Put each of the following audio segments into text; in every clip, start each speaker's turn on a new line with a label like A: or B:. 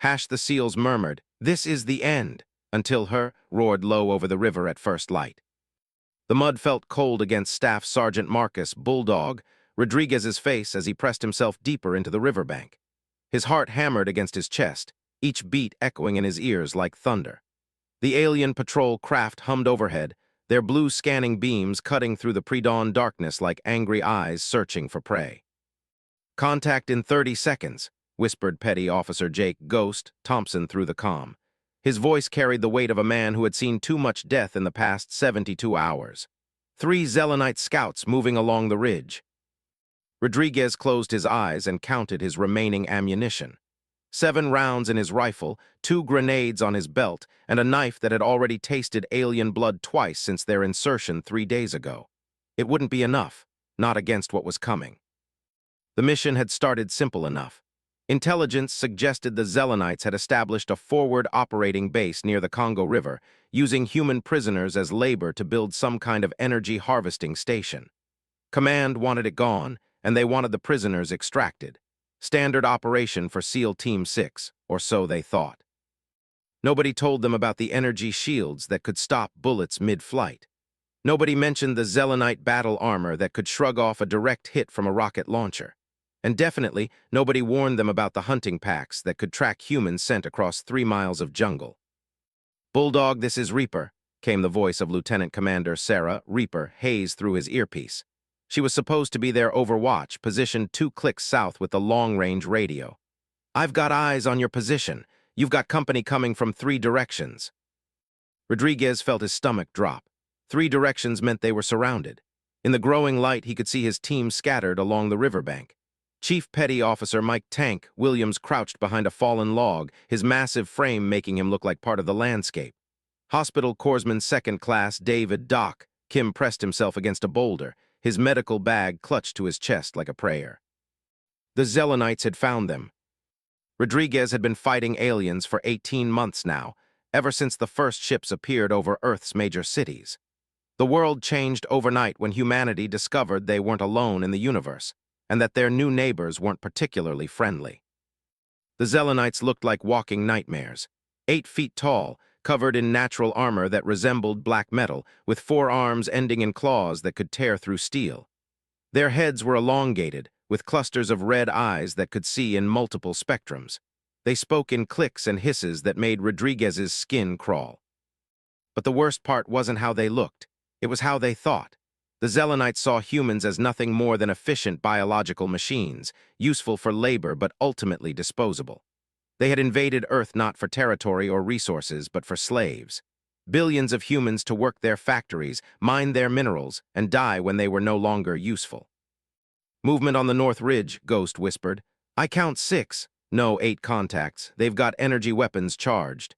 A: The seals murmured, "This is the end," until her roared low over the river at first light. The mud felt cold against Staff Sergeant Marcus Bulldog Rodriguez's face as he pressed himself deeper into the riverbank. His heart hammered against his chest, each beat echoing in his ears like thunder. The alien patrol craft hummed overhead, their blue scanning beams cutting through the pre-dawn darkness like angry eyes searching for prey. "Contact in 30 seconds, whispered Petty Officer Jake Ghost Thompson through the comm. His voice carried the weight of a man who had seen too much death in the past 72 hours. 3 Zelenite scouts moving along the ridge. Rodriguez closed his eyes and counted his remaining ammunition. 7 rounds in his rifle, 2 grenades on his belt, and a knife that had already tasted alien blood twice since their insertion 3 days ago. It wouldn't be enough, not against what was coming. The mission had started simple enough. Intelligence suggested the Zelenites had established a forward operating base near the Congo River, using human prisoners as labor to build some kind of energy harvesting station. Command wanted it gone, and they wanted the prisoners extracted. Standard operation for SEAL Team 6, or so they thought. Nobody told them about the energy shields that could stop bullets mid-flight. Nobody mentioned the Zelenite battle armor that could shrug off a direct hit from a rocket launcher. And definitely, nobody warned them about the hunting packs that could track humans sent across 3 miles of jungle. "Bulldog, this is Reaper," came the voice of Lieutenant Commander Sarah Reaper Hayes through his earpiece. She was supposed to be their overwatch, positioned 2 clicks south with the long-range radio. "I've got eyes on your position. You've got company coming from 3 directions." Rodriguez felt his stomach drop. 3 directions meant they were surrounded. In the growing light, he could see his team scattered along the riverbank. Chief Petty Officer Mike "Tank" Williams crouched behind a fallen log, his massive frame making him look like part of the landscape. Hospital Corpsman Second Class David "Doc" Kim pressed himself against a boulder, his medical bag clutched to his chest like a prayer. The Zelenites had found them. Rodriguez had been fighting aliens for 18 months now, ever since the first ships appeared over Earth's major cities. The world changed overnight when humanity discovered they weren't alone in the universe, and that their new neighbors weren't particularly friendly. The Zelenites looked like walking nightmares. 8 feet tall, covered in natural armor that resembled black metal, with 4 arms ending in claws that could tear through steel. Their heads were elongated, with clusters of red eyes that could see in multiple spectrums. They spoke in clicks and hisses that made Rodriguez's skin crawl. But the worst part wasn't how they looked. It was how they thought. The Zelenites saw humans as nothing more than efficient biological machines, useful for labor but ultimately disposable. They had invaded Earth not for territory or resources, but for slaves. Billions of humans to work their factories, mine their minerals, and die when they were no longer useful. "Movement on the North Ridge," Ghost whispered. "I count 6. No, 8 contacts. They've got energy weapons charged."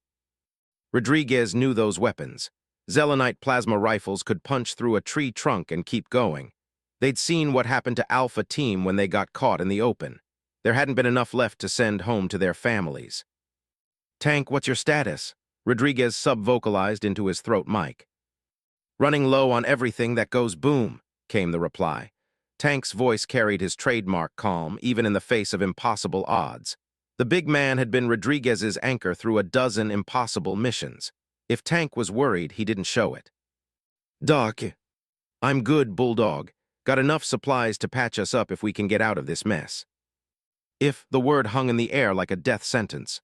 A: Rodriguez knew those weapons. Zelenite plasma rifles could punch through a tree trunk and keep going. They'd seen what happened to Alpha Team when they got caught in the open. There hadn't been enough left to send home to their families. "Tank, what's your status?" Rodriguez sub-vocalized into his throat mic. "Running low on everything that goes boom," came the reply. Tank's voice carried his trademark calm, even in the face of impossible odds. The big man had been Rodriguez's anchor through a dozen impossible missions. If Tank was worried, he didn't show it. "Doc, I'm good, Bulldog. Got enough supplies to patch us up if we can get out of this mess." "If" the word hung in the air like a death sentence.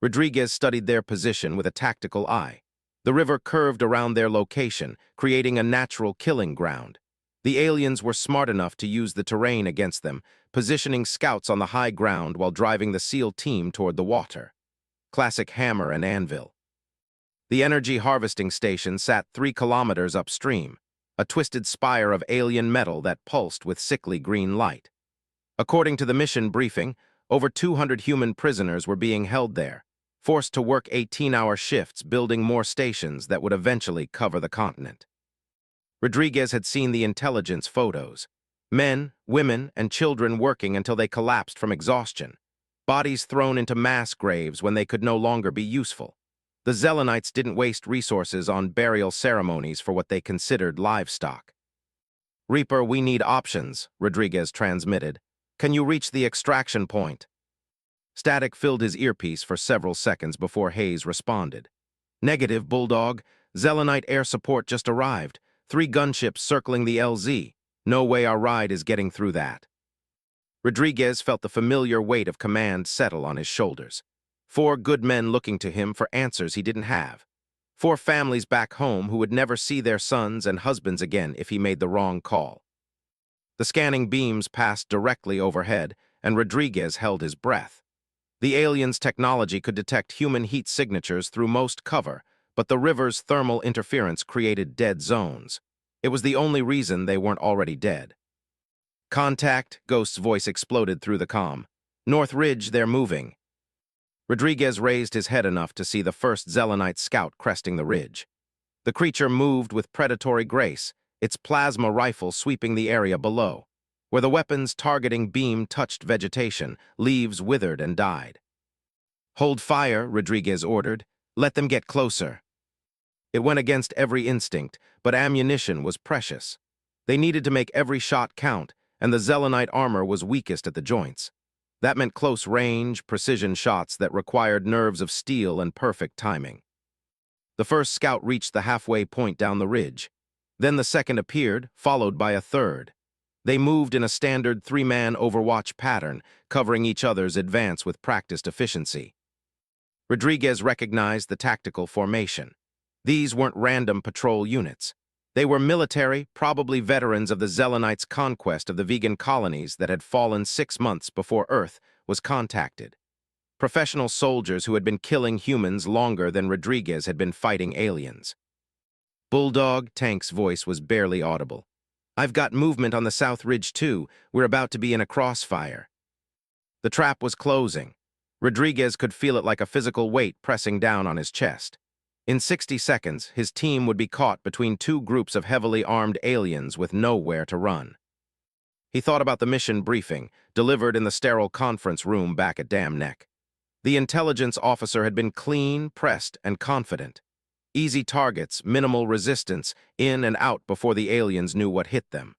A: Rodriguez studied their position with a tactical eye. The river curved around their location, creating a natural killing ground. The aliens were smart enough to use the terrain against them, positioning scouts on the high ground while driving the SEAL team toward the water. Classic hammer and anvil. The energy harvesting station sat 3 kilometers upstream, a twisted spire of alien metal that pulsed with sickly green light. According to the mission briefing, over 200 human prisoners were being held there, forced to work 18-hour shifts building more stations that would eventually cover the continent. Rodriguez had seen the intelligence photos. Men, women, and children working until they collapsed from exhaustion. Bodies thrown into mass graves when they could no longer be useful. The Zelenites didn't waste resources on burial ceremonies for what they considered livestock. "Reaper, we need options," Rodriguez transmitted. "Can you reach the extraction point?" Static filled his earpiece for several seconds before Hayes responded. Negative, Bulldog. Zelenite air support just arrived. 3 gunships circling the LZ. No way our ride is getting through that. Rodriguez felt the familiar weight of command settle on his shoulders. 4 good men looking to him for answers he didn't have. 4 families back home who would never see their sons and husbands again if he made the wrong call. The scanning beams passed directly overhead, and Rodriguez held his breath. The aliens' technology could detect human heat signatures through most cover, but the river's thermal interference created dead zones. It was the only reason they weren't already dead. Contact, Ghost's voice exploded through the comm. North Ridge, they're moving. Rodriguez raised his head enough to see the first Zelenite scout cresting the ridge. The creature moved with predatory grace, its plasma rifle sweeping the area below. Where the weapon's targeting beam touched vegetation, leaves withered and died. Hold fire, Rodriguez ordered. Let them get closer. It went against every instinct, but ammunition was precious. They needed to make every shot count, and the Zelenite armor was weakest at the joints. That meant close range, precision shots that required nerves of steel and perfect timing. The first scout reached the halfway point down the ridge. Then the second appeared, followed by a third. They moved in a standard 3-man overwatch pattern, covering each other's advance with practiced efficiency. Rodriguez recognized the tactical formation. These weren't random patrol units. They were military, probably veterans of the Zelenites' conquest of the vegan colonies that had fallen 6 months before Earth was contacted. Professional soldiers who had been killing humans longer than Rodriguez had been fighting aliens. Bulldog, Tank's voice was barely audible. I've got movement on the South Ridge too. We're about to be in a crossfire. The trap was closing. Rodriguez could feel it like a physical weight pressing down on his chest. In 60 seconds, his team would be caught between 2 groups of heavily armed aliens with nowhere to run. He thought about the mission briefing, delivered in the sterile conference room back at Dam Neck. The intelligence officer had been clean, pressed, and confident. Easy targets, minimal resistance, in and out before the aliens knew what hit them.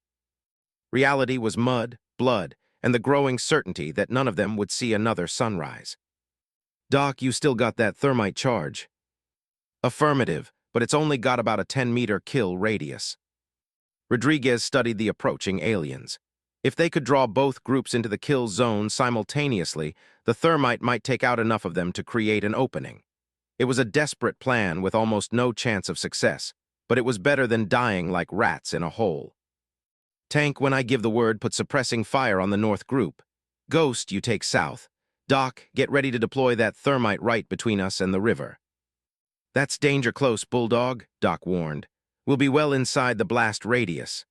A: Reality was mud, blood, and the growing certainty that none of them would see another sunrise. Doc, you still got that thermite charge? Affirmative, but it's only got about a 10-meter kill radius. Rodriguez studied the approaching aliens. If they could draw both groups into the kill zone simultaneously, the thermite might take out enough of them to create an opening. It was a desperate plan with almost no chance of success, but it was better than dying like rats in a hole. Tank, when I give the word, put suppressing fire on the north group. Ghost, you take south. Doc, get ready to deploy that thermite right between us and the river. That's danger close, Bulldog, Doc warned. We'll be well inside the blast radius.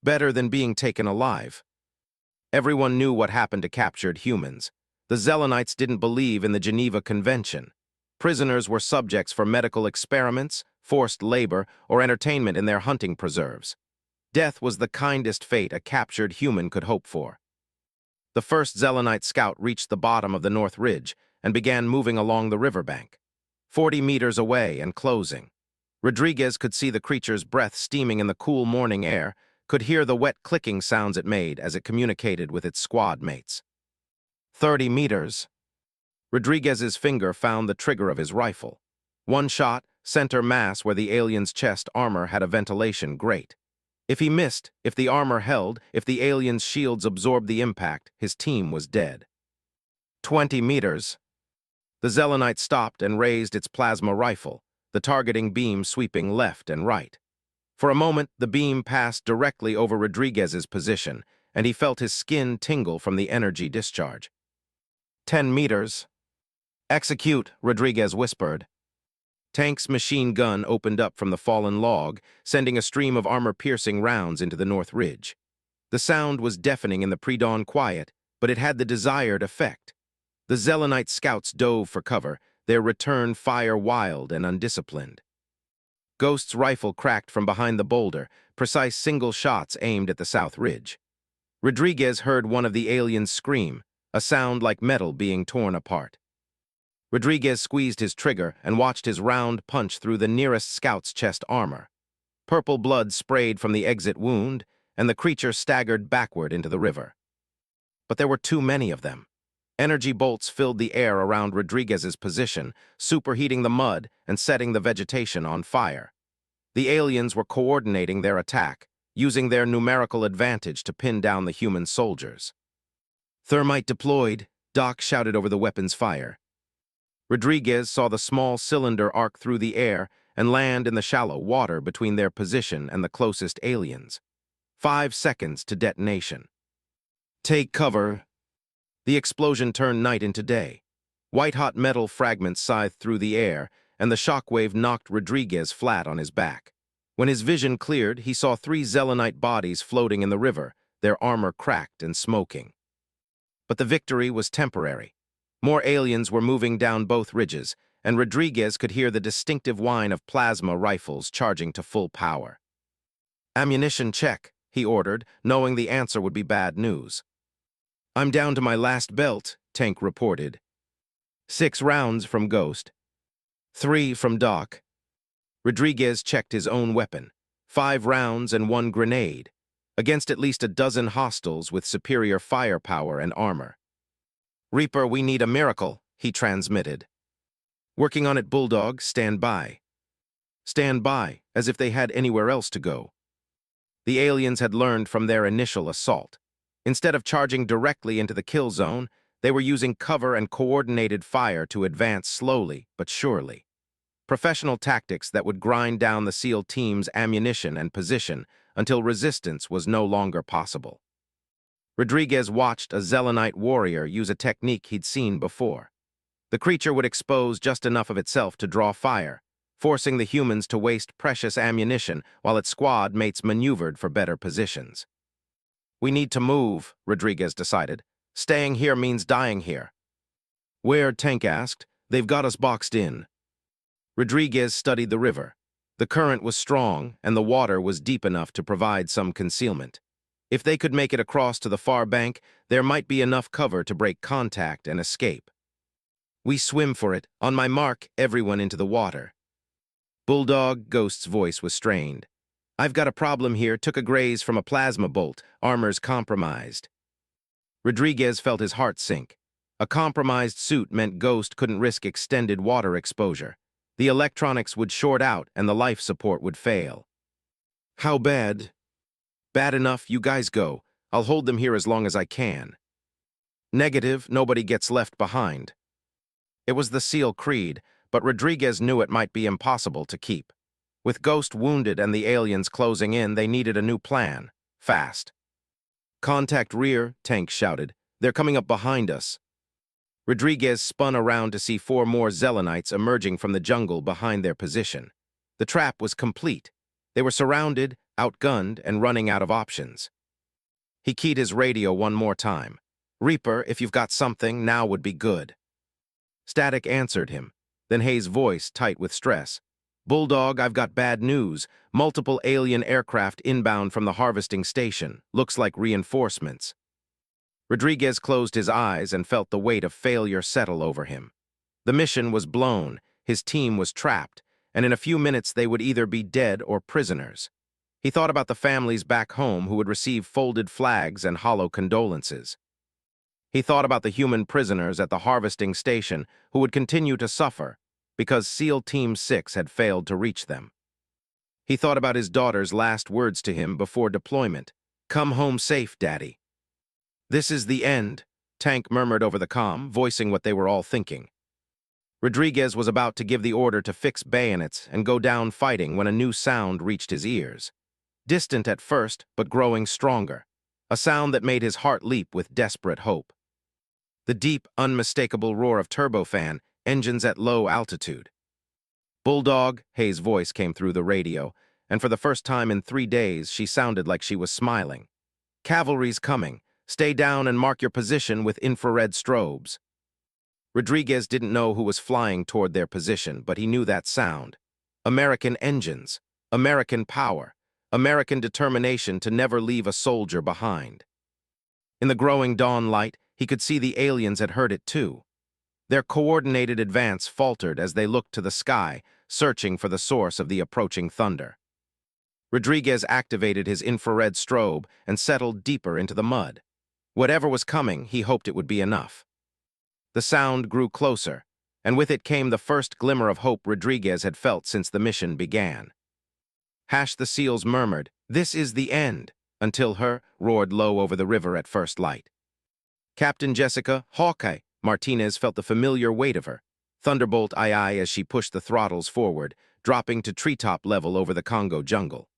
A: Better than being taken alive. Everyone knew what happened to captured humans. The Zelenites didn't believe in the Geneva Convention. Prisoners were subjects for medical experiments, forced labor, or entertainment in their hunting preserves. Death was the kindest fate a captured human could hope for. The first Zelenite scout reached the bottom of the North Ridge and began moving along the riverbank. 40 meters away and closing. Rodriguez could see the creature's breath steaming in the cool morning air, could hear the wet clicking sounds it made as it communicated with its squad mates. 30 meters. Rodriguez's finger found the trigger of his rifle. One shot, center mass where the alien's chest armor had a ventilation grate. If he missed, if the armor held, if the alien's shields absorbed the impact, his team was dead. 20 meters. The Zelenite stopped and raised its plasma rifle, the targeting beam sweeping left and right. For a moment, the beam passed directly over Rodriguez's position, and he felt his skin tingle from the energy discharge. 10 meters. Execute, Rodriguez whispered. Tank's machine gun opened up from the fallen log, sending a stream of armor-piercing rounds into the North Ridge. The sound was deafening in the pre-dawn quiet, but it had the desired effect. The Zelenite scouts dove for cover, their return fire wild and undisciplined. Ghost's rifle cracked from behind the boulder, precise single shots aimed at the South Ridge. Rodriguez heard one of the aliens scream, a sound like metal being torn apart. Rodriguez squeezed his trigger and watched his round punch through the nearest scout's chest armor. Purple blood sprayed from the exit wound, and the creature staggered backward into the river. But there were too many of them. Energy bolts filled the air around Rodriguez's position, superheating the mud and setting the vegetation on fire. The aliens were coordinating their attack, using their numerical advantage to pin down the human soldiers. "Thermite deployed," Doc shouted over the weapon's fire. Rodriguez saw the small cylinder arc through the air and land in the shallow water between their position and the closest aliens. 5 seconds to detonation. "Take cover." The explosion turned night into day. White-hot metal fragments scythed through the air, and the shockwave knocked Rodriguez flat on his back. When his vision cleared, he saw 3 Zelenite bodies floating in the river, their armor cracked and smoking. But the victory was temporary. More aliens were moving down both ridges, and Rodriguez could hear the distinctive whine of plasma rifles charging to full power. "Ammunition check," he ordered, knowing the answer would be bad news. "I'm down to my last belt," Tank reported. 6 rounds from Ghost. 3 from Doc. Rodriguez checked his own weapon. 5 rounds and 1 grenade, against at least a dozen hostiles with superior firepower and armor. "Reaper, we need a miracle," he transmitted. "Working on it, Bulldog. Stand by." Stand by, as if they had anywhere else to go. The aliens had learned from their initial assault. Instead of charging directly into the kill zone, they were using cover and coordinated fire to advance slowly but surely. Professional tactics that would grind down the SEAL team's ammunition and position until resistance was no longer possible. Rodriguez watched a Zelenite warrior use a technique he'd seen before. The creature would expose just enough of itself to draw fire, forcing the humans to waste precious ammunition while its squad mates maneuvered for better positions. "We need to move," Rodriguez decided. "Staying here means dying here." "Where?" Tank asked. "They've got us boxed in." Rodriguez studied the river. The current was strong, and the water was deep enough to provide some concealment. If they could make it across to the far bank, there might be enough cover to break contact and escape. "We swim for it. On my mark, everyone into the water." Bulldog, Ghost's voice was strained. "I've got a problem here. Took a graze from a plasma bolt. Armor's compromised." Rodriguez felt his heart sink. A compromised suit meant Ghost couldn't risk extended water exposure. The electronics would short out and the life support would fail. "How bad?" "Bad enough. You guys go. I'll hold them here as long as I can." "Negative. Nobody gets left behind." It was the SEAL creed, but Rodriguez knew it might be impossible to keep. With Ghost wounded and the aliens closing in, they needed a new plan. Fast. "Contact rear," Tank shouted. "They're coming up behind us." Rodriguez spun around to see 4 more Zelenites emerging from the jungle behind their position. The trap was complete. They were surrounded, outgunned, and running out of options. He keyed his radio one more time. "Reaper, if you've got something, now would be good." Static answered him, then Hayes' voice tight with stress. "Bulldog, I've got bad news. Multiple alien aircraft inbound from the harvesting station. Looks like reinforcements." Rodriguez closed his eyes and felt the weight of failure settle over him. The mission was blown, his team was trapped, and in a few minutes they would either be dead or prisoners. He thought about the families back home who would receive folded flags and hollow condolences. He thought about the human prisoners at the harvesting station who would continue to suffer because SEAL Team 6 had failed to reach them. He thought about his daughter's last words to him before deployment. "Come home safe, Daddy." "This is the end," Tank murmured over the comm, voicing what they were all thinking. Rodriguez was about to give the order to fix bayonets and go down fighting when a new sound reached his ears. Distant at first, but growing stronger. A sound that made his heart leap with desperate hope. The deep, unmistakable roar of turbofan, engines at low altitude. "Bulldog," Hayes' voice came through the radio, and for the first time in 3 days, she sounded like she was smiling. "Cavalry's coming. Stay down and mark your position with infrared strobes." Rodriguez didn't know who was flying toward their position, but he knew that sound. American engines, American power, American determination to never leave a soldier behind. In the growing dawn light, he could see the aliens had heard it too. Their coordinated advance faltered as they looked to the sky, searching for the source of the approaching thunder. Rodriguez activated his infrared strobe and settled deeper into the mud. Whatever was coming, he hoped it would be enough. The sound grew closer, and with it came the first glimmer of hope Rodriguez had felt since the mission began. The seals murmured, "This is the end," until her roared low over the river at first light. Captain Jessica, Hawkeye, Martinez felt the familiar weight of her. Thunderbolt II as she pushed the throttles forward, dropping to treetop level over the Congo jungle.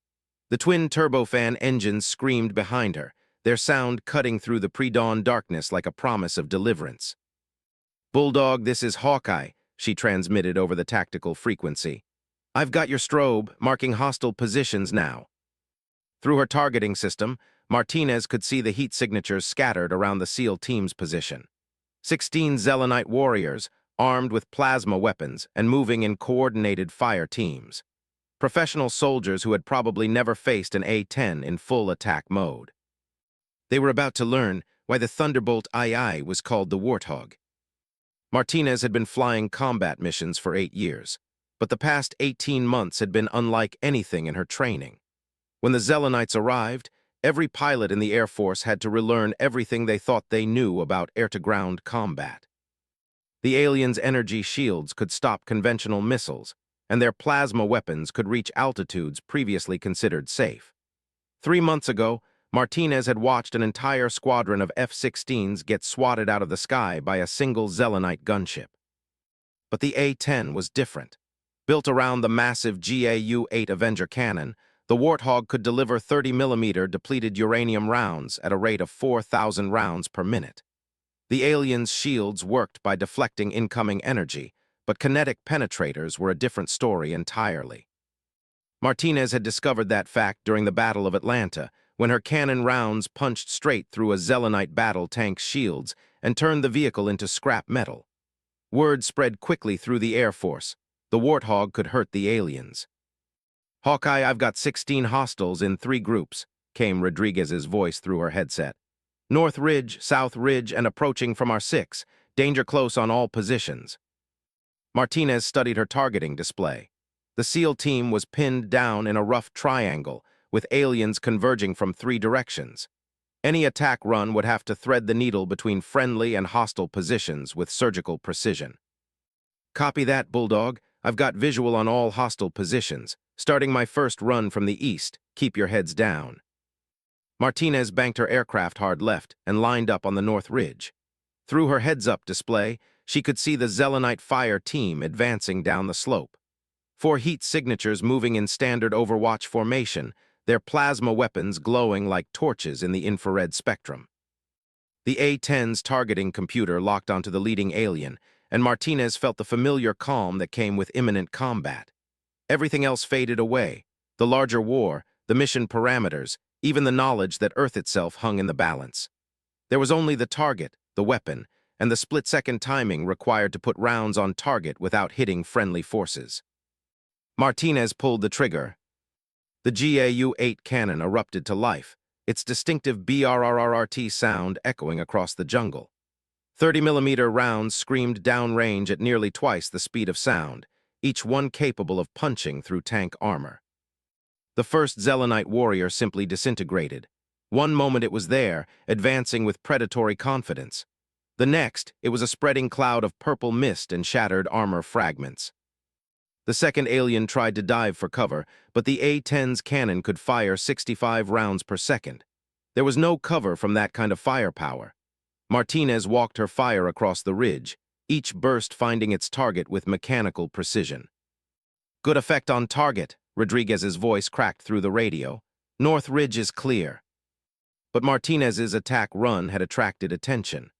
A: The twin turbofan engines screamed behind her, their sound cutting through the pre-dawn darkness like a promise of deliverance. "Bulldog, this is Hawkeye," she transmitted over the tactical frequency. "I've got your strobe, marking hostile positions now." Through her targeting system, Martinez could see the heat signatures scattered around the SEAL team's position. 16 Zelenite warriors, armed with plasma weapons and moving in coordinated fire teams. Professional soldiers who had probably never faced an A-10 in full attack mode. They were about to learn why the Thunderbolt II was called the Warthog. Martinez had been flying combat missions for 8 years, but the past 18 months had been unlike anything in her training. When the Zelenites arrived, every pilot in the Air Force had to relearn everything they thought they knew about air-to-ground combat. The aliens' energy shields could stop conventional missiles, and their plasma weapons could reach altitudes previously considered safe. 3 months ago, Martinez had watched an entire squadron of F-16s get swatted out of the sky by a single Zelenite gunship. But the A-10 was different. Built around the massive GAU-8 Avenger cannon, the Warthog could deliver 30mm depleted uranium rounds at a rate of 4,000 rounds per minute. The aliens' shields worked by deflecting incoming energy, but kinetic penetrators were a different story entirely. Martinez had discovered that fact during the Battle of Atlanta, when her cannon rounds punched straight through a Zelenite battle tank's shields and turned the vehicle into scrap metal. Word spread quickly through the Air Force. The Warthog could hurt the aliens. "Hawkeye, I've got 16 hostiles in 3 groups," came Rodriguez's voice through her headset. "North Ridge, South Ridge, and approaching from our 6. Danger close on all positions." Martinez studied her targeting display. The SEAL team was pinned down in a rough triangle, with aliens converging from 3 directions. Any attack run would have to thread the needle between friendly and hostile positions with surgical precision. "Copy that, Bulldog. I've got visual on all hostile positions. Starting my first run from the east. Keep your heads down." Martinez banked her aircraft hard left and lined up on the North Ridge. Through her heads-up display, she could see the Zelenite fire team advancing down the slope. 4 heat signatures moving in standard Overwatch formation, their plasma weapons glowing like torches in the infrared spectrum. The A-10's targeting computer locked onto the leading alien, and Martinez felt the familiar calm that came with imminent combat. Everything else faded away: the larger war, the mission parameters, even the knowledge that Earth itself hung in the balance. There was only the target, the weapon, and the split-second timing required to put rounds on target without hitting friendly forces. Martinez pulled the trigger. The GAU-8 cannon erupted to life, its distinctive BRRRT sound echoing across the jungle. 30mm rounds screamed downrange at nearly twice the speed of sound, each one capable of punching through tank armor. The first Zelenite warrior simply disintegrated. One moment it was there, advancing with predatory confidence. The next, it was a spreading cloud of purple mist and shattered armor fragments. The second alien tried to dive for cover, but the A-10's cannon could fire 65 rounds per second. There was no cover from that kind of firepower. Martinez walked her fire across the ridge, each burst finding its target with mechanical precision. "Good effect on target," Rodriguez's voice cracked through the radio. "North Ridge is clear." But Martinez's attack run had attracted attention.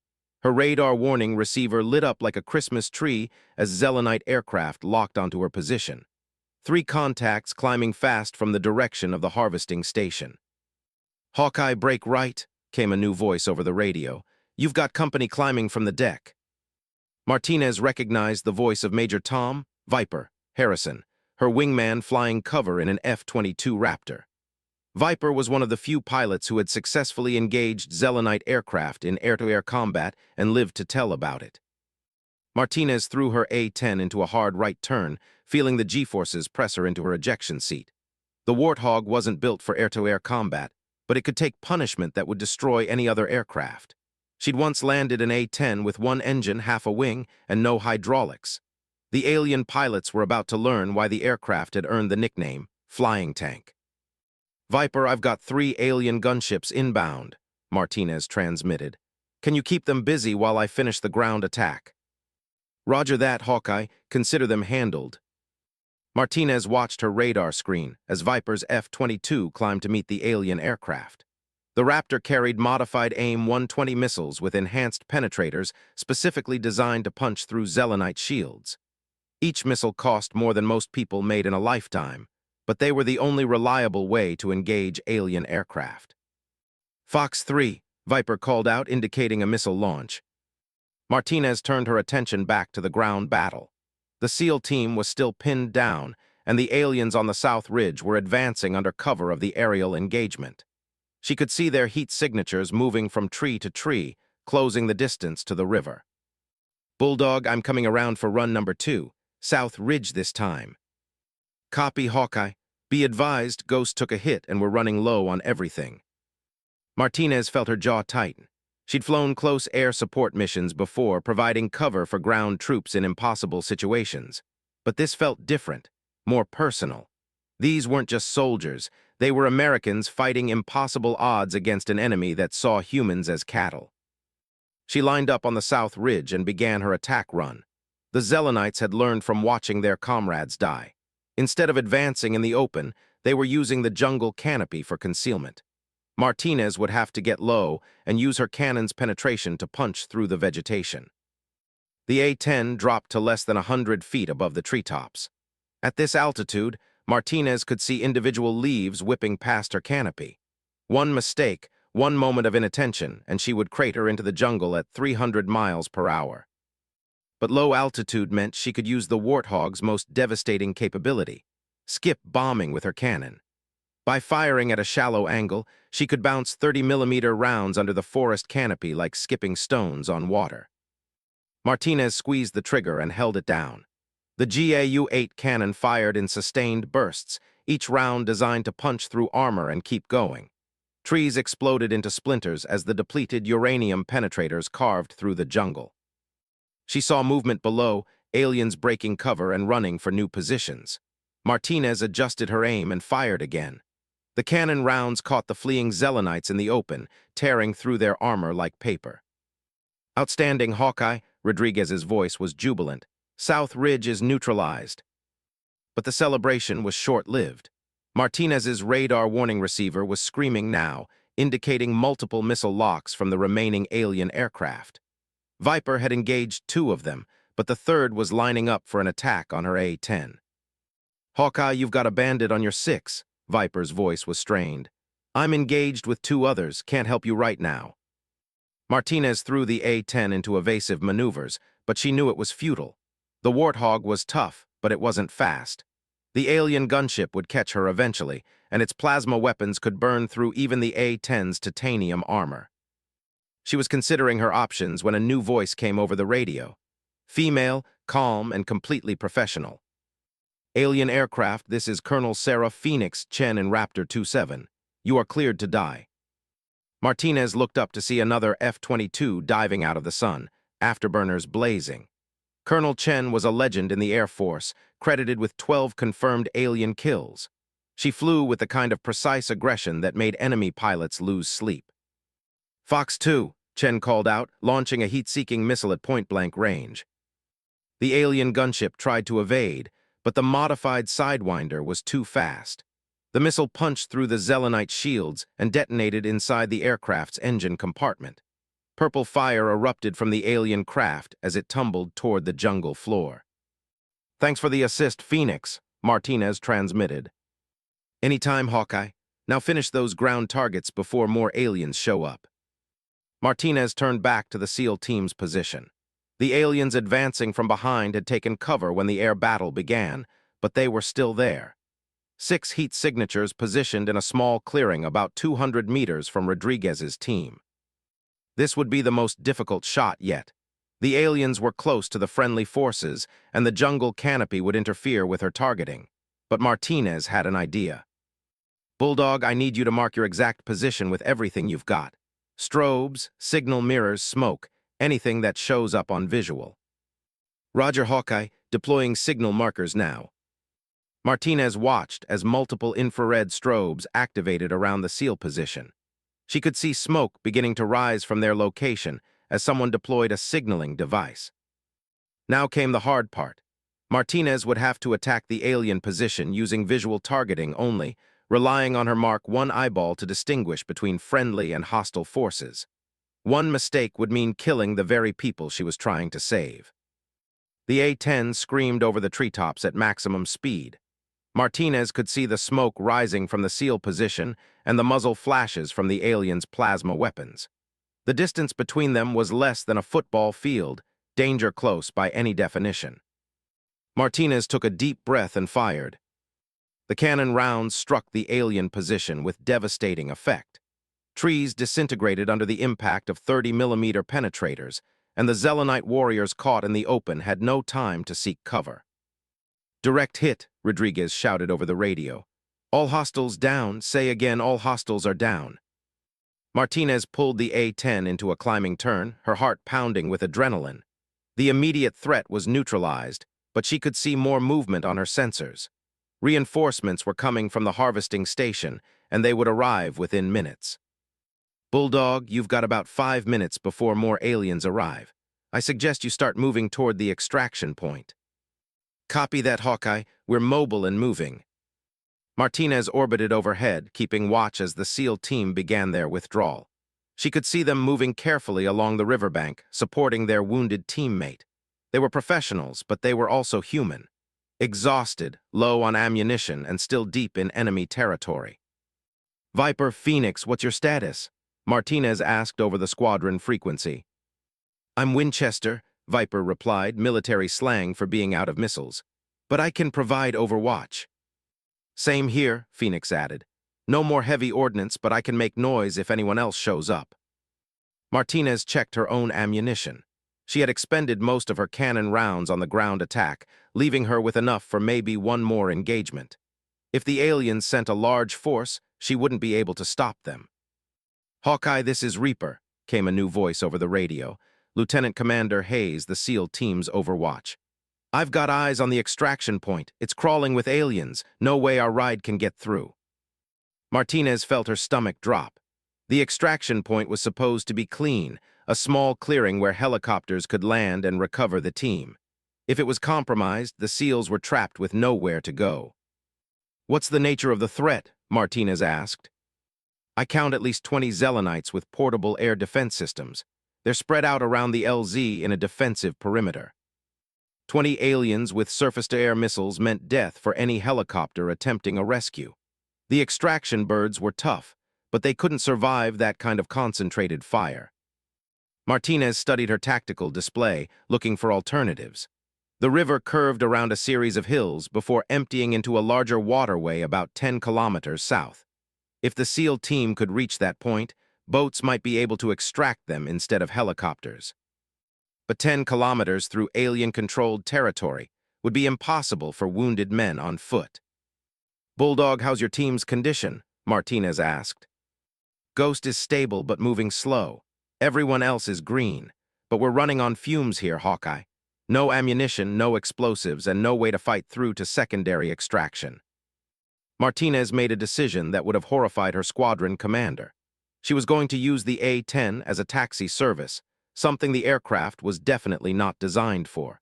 A: Her radar warning receiver lit up like a Christmas tree as Zelenite aircraft locked onto her position. 3 contacts climbing fast from the direction of the harvesting station. "Hawkeye, break right," came a new voice over the radio. "You've got company climbing from the deck." Martinez recognized the voice of Major Tom Viper Harrison, her wingman flying cover in an F-22 Raptor. Viper was one of the few pilots who had successfully engaged Zelenite aircraft in air-to-air combat and lived to tell about it. Martinez threw her A-10 into a hard right turn, feeling the G-forces press her into her ejection seat. The Warthog wasn't built for air-to-air combat, but it could take punishment that would destroy any other aircraft. She'd once landed an A-10 with one engine, half a wing, and no hydraulics. The alien pilots were about to learn why the aircraft had earned the nickname Flying Tank. "Viper, I've got 3 alien gunships inbound," Martinez transmitted. "Can you keep them busy while I finish the ground attack?" "Roger that, Hawkeye. Consider them handled." Martinez watched her radar screen as Viper's F-22 climbed to meet the alien aircraft. The Raptor carried modified AIM-120 missiles with enhanced penetrators specifically designed to punch through Zelenite shields. Each missile cost more than most people made in a lifetime, but they were the only reliable way to engage alien aircraft. "Fox 3, Viper called out, indicating a missile launch. Martinez turned her attention back to the ground battle. The SEAL team was still pinned down, and the aliens on the South Ridge were advancing under cover of the aerial engagement. She could see their heat signatures moving from tree to tree, closing the distance to the river. "Bulldog, I'm coming around for run number 2, South Ridge this time." "Copy, Hawkeye. Be advised, Ghost took a hit and we're running low on everything." Martinez felt her jaw tighten. She'd flown close air support missions before, providing cover for ground troops in impossible situations. But this felt different, more personal. These weren't just soldiers. They were Americans fighting impossible odds against an enemy that saw humans as cattle. She lined up on the South Ridge and began her attack run. The Zelenites had learned from watching their comrades die. Instead of advancing in the open, they were using the jungle canopy for concealment. Martinez would have to get low and use her cannon's penetration to punch through the vegetation. The A-10 dropped to less than 100 feet above the treetops. At this altitude, Martinez could see individual leaves whipping past her canopy. One mistake, one moment of inattention, and she would crater into the jungle at 300 miles per hour. But low altitude meant she could use the Warthog's most devastating capability: skip bombing with her cannon. By firing at a shallow angle, she could bounce 30-millimeter rounds under the forest canopy like skipping stones on water. Martinez squeezed the trigger and held it down. The GAU-8 cannon fired in sustained bursts, each round designed to punch through armor and keep going. Trees exploded into splinters as the depleted uranium penetrators carved through the jungle. She saw movement below, aliens breaking cover and running for new positions. Martinez adjusted her aim and fired again. The cannon rounds caught the fleeing Zelenites in the open, tearing through their armor like paper. "Outstanding, Hawkeye," Rodriguez's voice was jubilant. "South Ridge is neutralized." But the celebration was short-lived. Martinez's radar warning receiver was screaming now, indicating multiple missile locks from the remaining alien aircraft. Viper had engaged 2 of them, but the third was lining up for an attack on her A-10. "Hawkeye, you've got a bandit on your 6. Viper's voice was strained. "I'm engaged with 2 others, can't help you right now." Martinez threw the A-10 into evasive maneuvers, but she knew it was futile. The Warthog was tough, but it wasn't fast. The alien gunship would catch her eventually, and its plasma weapons could burn through even the A-10's titanium armor. She was considering her options when a new voice came over the radio. Female, calm, and completely professional. "Alien aircraft, this is Colonel Sarah Phoenix Chen in Raptor 27. You are cleared to die." Martinez looked up to see another F-22 diving out of the sun, afterburners blazing. Colonel Chen was a legend in the Air Force, credited with 12 confirmed alien kills. She flew with the kind of precise aggression that made enemy pilots lose sleep. "Fox 2, Chen called out, launching a heat-seeking missile at point-blank range. The alien gunship tried to evade, but the modified Sidewinder was too fast. The missile punched through the Zelenite shields and detonated inside the aircraft's engine compartment. Purple fire erupted from the alien craft as it tumbled toward the jungle floor. "Thanks for the assist, Phoenix," Martinez transmitted. "Anytime, Hawkeye. Now finish those ground targets before more aliens show up." Martinez turned back to the SEAL team's position. The aliens advancing from behind had taken cover when the air battle began, but they were still there. 6 heat signatures positioned in a small clearing about 200 meters from Rodriguez's team. This would be the most difficult shot yet. The aliens were close to the friendly forces, and the jungle canopy would interfere with her targeting. But Martinez had an idea. "Bulldog, I need you to mark your exact position with everything you've got. Strobes, signal mirrors, smoke, anything that shows up on visual. Roger, Hawkeye, deploying signal markers now. Martinez watched as multiple infrared strobes activated around the SEAL position. She could see smoke beginning to rise from their location as someone deployed a signaling device. Now came the hard part. Martinez would have to attack the alien position using visual targeting only, relying on her Mark I eyeball to distinguish between friendly and hostile forces. One mistake would mean killing the very people she was trying to save. The A-10 screamed over the treetops at maximum speed. Martinez could see the smoke rising from the SEAL position and the muzzle flashes from the alien's plasma weapons. The distance between them was less than a football field, danger close by any definition. Martinez took a deep breath and fired. The cannon rounds struck the alien position with devastating effect. Trees disintegrated under the impact of 30mm penetrators, and the Zelenite warriors caught in the open had no time to seek cover. "Direct hit," Rodriguez shouted over the radio. "All hostiles down. Say again, all hostiles are down." Martinez pulled the A-10 into a climbing turn, her heart pounding with adrenaline. The immediate threat was neutralized, but she could see more movement on her sensors. Reinforcements were coming from the harvesting station, and they would arrive within minutes. "Bulldog, you've got about 5 minutes before more aliens arrive. I suggest you start moving toward the extraction point." "Copy that, Hawkeye. We're mobile and moving." Martinez orbited overhead, keeping watch as the SEAL team began their withdrawal. She could see them moving carefully along the riverbank, supporting their wounded teammate. They were professionals, but they were also human. Exhausted, low on ammunition, and still deep in enemy territory. "Viper, Phoenix, what's your status?" Martinez asked over the squadron frequency. "I'm Winchester," Viper replied, military slang for being out of missiles. "But I can provide overwatch." "Same here," Phoenix added. "No more heavy ordnance, but I can make noise if anyone else shows up." Martinez checked her own ammunition. She had expended most of her cannon rounds on the ground attack, leaving her with enough for maybe one more engagement. If the aliens sent a large force, she wouldn't be able to stop them. "Hawkeye, this is Reaper," came a new voice over the radio. Lieutenant Commander Hayes, the SEAL team's overwatch. "I've got eyes on the extraction point. It's crawling with aliens. No way our ride can get through." Martinez felt her stomach drop. The extraction point was supposed to be clean, a small clearing where helicopters could land and recover the team. If it was compromised, the SEALs were trapped with nowhere to go. "What's the nature of the threat?" Martinez asked. "I count at least 20 Zelenites with portable air defense systems. They're spread out around the LZ in a defensive perimeter. 20 aliens with surface-to-air missiles meant death for any helicopter attempting a rescue. The extraction birds were tough, but they couldn't survive that kind of concentrated fire." Martinez studied her tactical display, looking for alternatives. The river curved around a series of hills before emptying into a larger waterway about 10 kilometers south. If the SEAL team could reach that point, boats might be able to extract them instead of helicopters. But 10 kilometers through alien-controlled territory would be impossible for wounded men on foot. "Bulldog, how's your team's condition?" Martinez asked. "Ghost is stable but moving slow. Everyone else is green, but we're running on fumes here, Hawkeye. No ammunition, no explosives, and no way to fight through to secondary extraction." Martinez made a decision that would have horrified her squadron commander. She was going to use the A-10 as a taxi service, something the aircraft was definitely not designed for.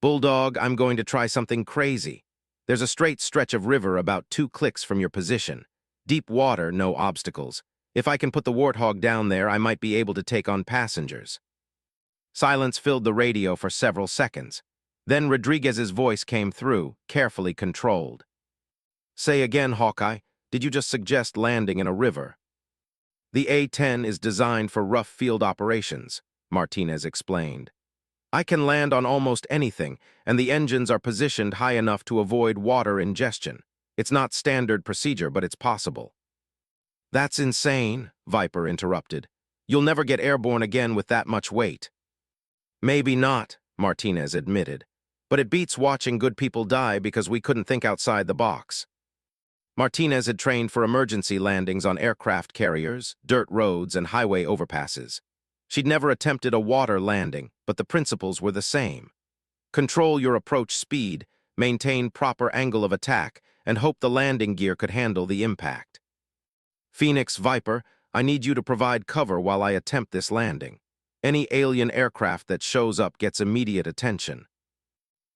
A: "Bulldog, I'm going to try something crazy. There's a straight stretch of river about 2 clicks from your position. Deep water, no obstacles. If I can put the Warthog down there, I might be able to take on passengers." Silence filled the radio for several seconds. Then Rodriguez's voice came through, carefully controlled. "Say again, Hawkeye, did you just suggest landing in a river?" "The A-10 is designed for rough field operations," Martinez explained. "I can land on almost anything, and the engines are positioned high enough to avoid water ingestion. It's not standard procedure, but it's possible." "That's insane," Viper interrupted. "You'll never get airborne again with that much weight." "Maybe not," Martinez admitted. "But it beats watching good people die because we couldn't think outside the box." Martinez had trained for emergency landings on aircraft carriers, dirt roads, and highway overpasses. She'd never attempted a water landing, but the principles were the same. Control your approach speed, maintain proper angle of attack, and hope the landing gear could handle the impact. Phoenix Viper, I need you to provide cover while I attempt this landing. Any alien aircraft that shows up gets immediate attention.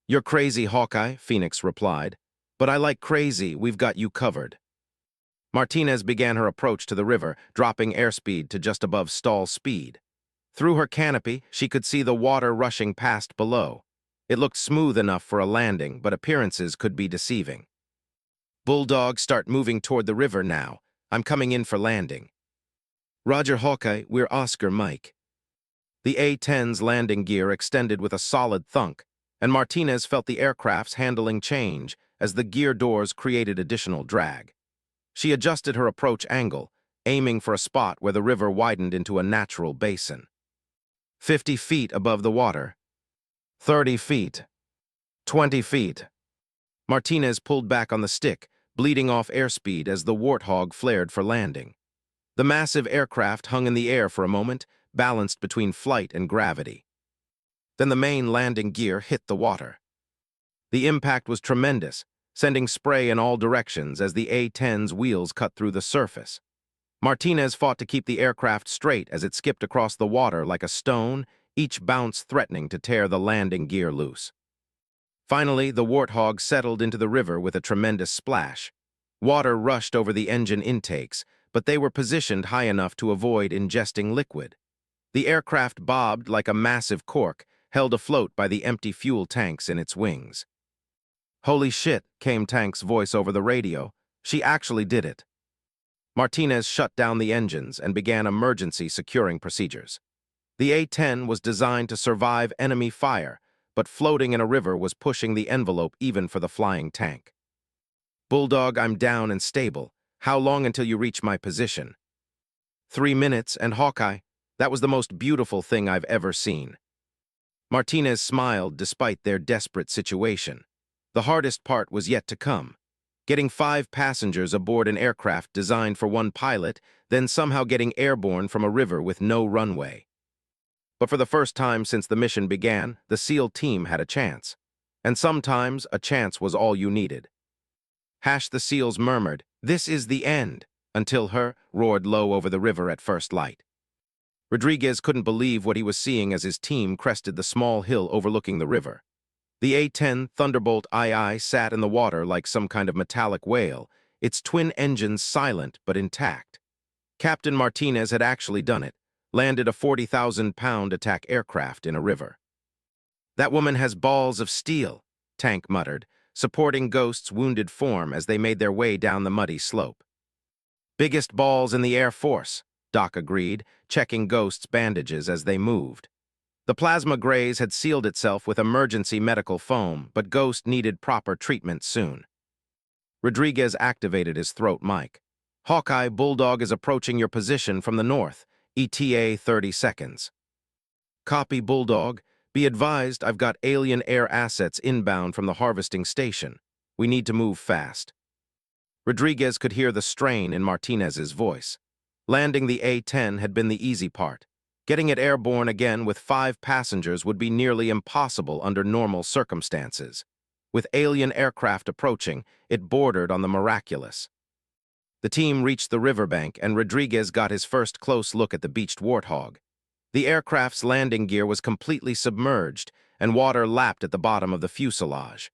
A: You're crazy, Hawkeye, Phoenix replied. But I like crazy, we've got you covered. Martinez began her approach to the river, dropping airspeed to just above stall speed. Through her canopy, she could see the water rushing past below. It looked smooth enough for a landing, but appearances could be deceiving. Bulldog, start moving toward the river now. I'm coming in for landing. Roger, Hawkeye, we're Oscar Mike. The A-10's landing gear extended with a solid thunk, and Martinez felt the aircraft's handling change as the gear doors created additional drag. She adjusted her approach angle, aiming for a spot where the river widened into a natural basin. 50 feet above the water. 30 feet. 20 feet. Martinez pulled back on the stick, bleeding off airspeed as the Warthog flared for landing. The massive aircraft hung in the air for a moment, balanced between flight and gravity. Then the main landing gear hit the water. The impact was tremendous, sending spray in all directions as the A-10's wheels cut through the surface. Martinez fought to keep the aircraft straight as it skipped across the water like a stone, each bounce threatening to tear the landing gear loose. Finally, the Warthog settled into the river with a tremendous splash. Water rushed over the engine intakes, but they were positioned high enough to avoid ingesting liquid. The aircraft bobbed like a massive cork, held afloat by the empty fuel tanks in its wings. "Holy shit," came Tank's voice over the radio. "She actually did it." Martinez shut down the engines and began emergency securing procedures. The A-10 was designed to survive enemy fire, but floating in a river was pushing the envelope even for the flying tank. "Bulldog, I'm down and stable. How long until you reach my position?" 3 minutes, and Hawkeye, that was the most beautiful thing I've ever seen. Martinez smiled despite their desperate situation. The hardest part was yet to come. Getting 5 passengers aboard an aircraft designed for one pilot, then somehow getting airborne from a river with no runway. But for the first time since the mission began, the SEAL team had a chance. And sometimes a chance was all you needed. The SEALs murmured, "This is the end," until her roared low over the river at first light. Rodriguez couldn't believe what he was seeing as his team crested the small hill overlooking the river. The A-10 Thunderbolt II sat in the water like some kind of metallic whale, its twin engines silent but intact. Captain Martinez had actually done it, landed a 40,000-pound attack aircraft in a river. "That woman has balls of steel," Tank muttered, supporting Ghost's wounded form as they made their way down the muddy slope. "Biggest balls in the Air Force," Doc agreed, checking Ghost's bandages as they moved. The plasma graze had sealed itself with emergency medical foam, but Ghost needed proper treatment soon. Rodriguez activated his throat mic. "Hawkeye, Bulldog is approaching your position from the north. ETA 30 seconds. "Copy, Bulldog. Be advised I've got alien air assets inbound from the harvesting station. We need to move fast." Rodriguez could hear the strain in Martinez's voice. Landing the A-10 had been the easy part. Getting it airborne again with 5 passengers would be nearly impossible under normal circumstances. With alien aircraft approaching, it bordered on the miraculous. The team reached the riverbank, and Rodriguez got his first close look at the beached Warthog. The aircraft's landing gear was completely submerged, and water lapped at the bottom of the fuselage.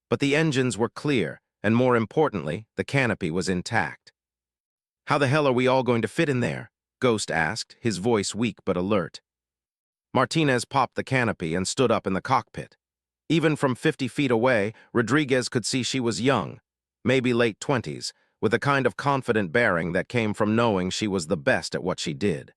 A: But the engines were clear, and more importantly, the canopy was intact. "How the hell are we all going to fit in there?" Ghost asked, his voice weak but alert. Martinez popped the canopy and stood up in the cockpit. Even from 50 feet away, Rodriguez could see she was young, maybe late 20s, with a kind of confident bearing that came from knowing she was the best at what she did.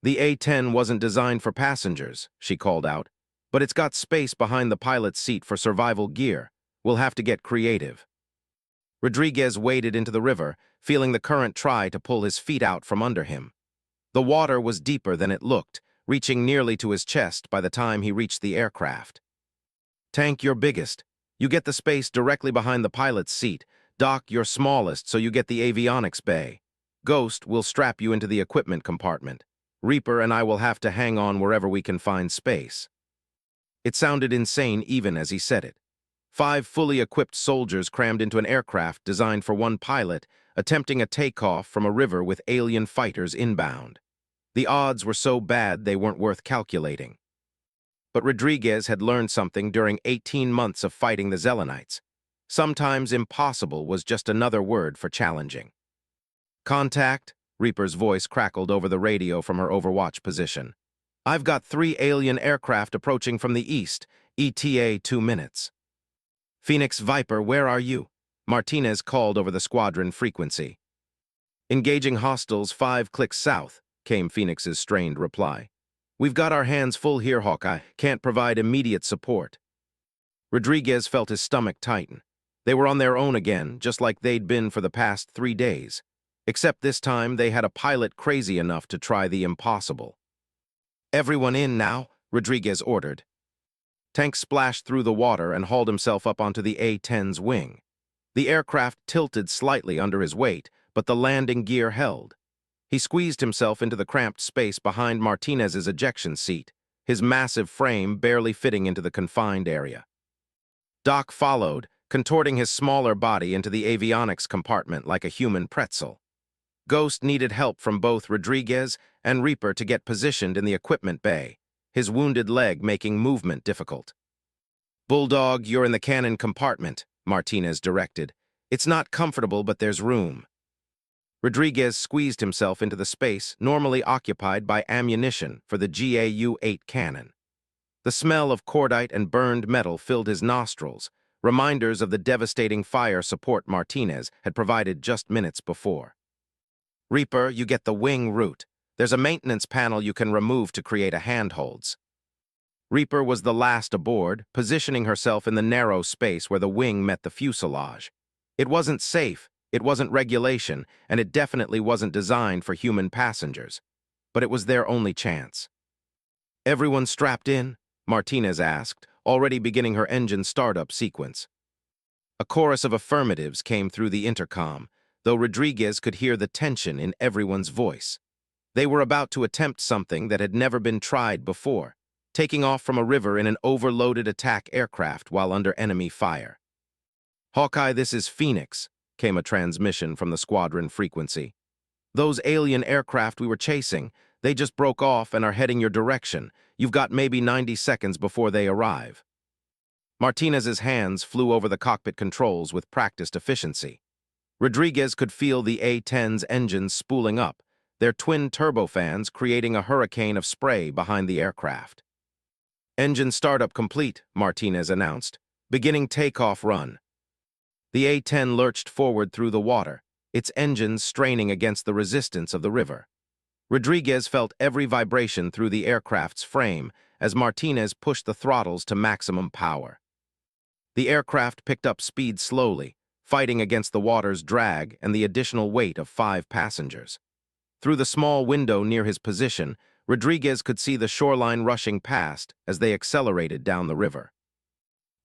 A: "The A-10 wasn't designed for passengers," she called out, "but it's got space behind the pilot's seat for survival gear. We'll have to get creative." Rodriguez waded into the river, feeling the current try to pull his feet out from under him. The water was deeper than it looked, reaching nearly to his chest by the time he reached the aircraft. "Tank, you're biggest. You get the space directly behind the pilot's seat. Dock, you're smallest, so you get the avionics bay. Ghost will strap you into the equipment compartment. Reaper and I will have to hang on wherever we can find space. It sounded insane even as he said it. 5 fully equipped soldiers crammed into an aircraft designed for one pilot, attempting a takeoff from a river with alien fighters inbound. The odds were so bad they weren't worth calculating. But Rodriguez had learned something during 18 months of fighting the Zelenites. Sometimes impossible was just another word for challenging. Contact, Reaper's voice crackled over the radio from her overwatch position. I've got 3 alien aircraft approaching from the east, ETA 2 minutes. Phoenix Viper, where are you? Martinez called over the squadron frequency. Engaging hostiles 5 clicks south, came Phoenix's strained reply. We've got our hands full here, Hawkeye. Can't provide immediate support. Rodriguez felt his stomach tighten. They were on their own again, just like they'd been for the past 3 days. Except this time they had a pilot crazy enough to try the impossible. Everyone in now, Rodriguez ordered. Tank splashed through the water and hauled himself up onto the A-10's wing. The aircraft tilted slightly under his weight, but the landing gear held. He squeezed himself into the cramped space behind Martinez's ejection seat, his massive frame barely fitting into the confined area. Doc followed, contorting his smaller body into the avionics compartment like a human pretzel. Ghost needed help from both Rodriguez and Reaper to get positioned in the equipment bay, his wounded leg making movement difficult. Bulldog, you're in the cannon compartment, Martinez directed. It's not comfortable, but there's room. Rodriguez squeezed himself into the space normally occupied by ammunition for the GAU-8 cannon. The smell of cordite and burned metal filled his nostrils, reminders of the devastating fire support Martinez had provided just minutes before. Reaper, you get the wing route. There's a maintenance panel you can remove to create a handholds. Reaper was the last aboard, positioning herself in the narrow space where the wing met the fuselage. It wasn't safe, it wasn't regulation, and it definitely wasn't designed for human passengers. But it was their only chance. Everyone strapped in? Martinez asked, already beginning her engine startup sequence. A chorus of affirmatives came through the intercom, though Rodriguez could hear the tension in everyone's voice. They were about to attempt something that had never been tried before, taking off from a river in an overloaded attack aircraft while under enemy fire. Hawkeye, this is Phoenix, came a transmission from the squadron frequency. Those alien aircraft we were chasing, they just broke off and are heading your direction. You've got maybe 90 seconds before they arrive. Martinez's hands flew over the cockpit controls with practiced efficiency. Rodriguez could feel the A-10's engines spooling up, their twin turbofans creating a hurricane of spray behind the aircraft. Engine startup complete, Martinez announced, beginning takeoff run. The A-10 lurched forward through the water, its engines straining against the resistance of the river. Rodriguez felt every vibration through the aircraft's frame as Martinez pushed the throttles to maximum power. The aircraft picked up speed slowly, fighting against the water's drag and the additional weight of 5 passengers. Through the small window near his position, Rodriguez could see the shoreline rushing past as they accelerated down the river.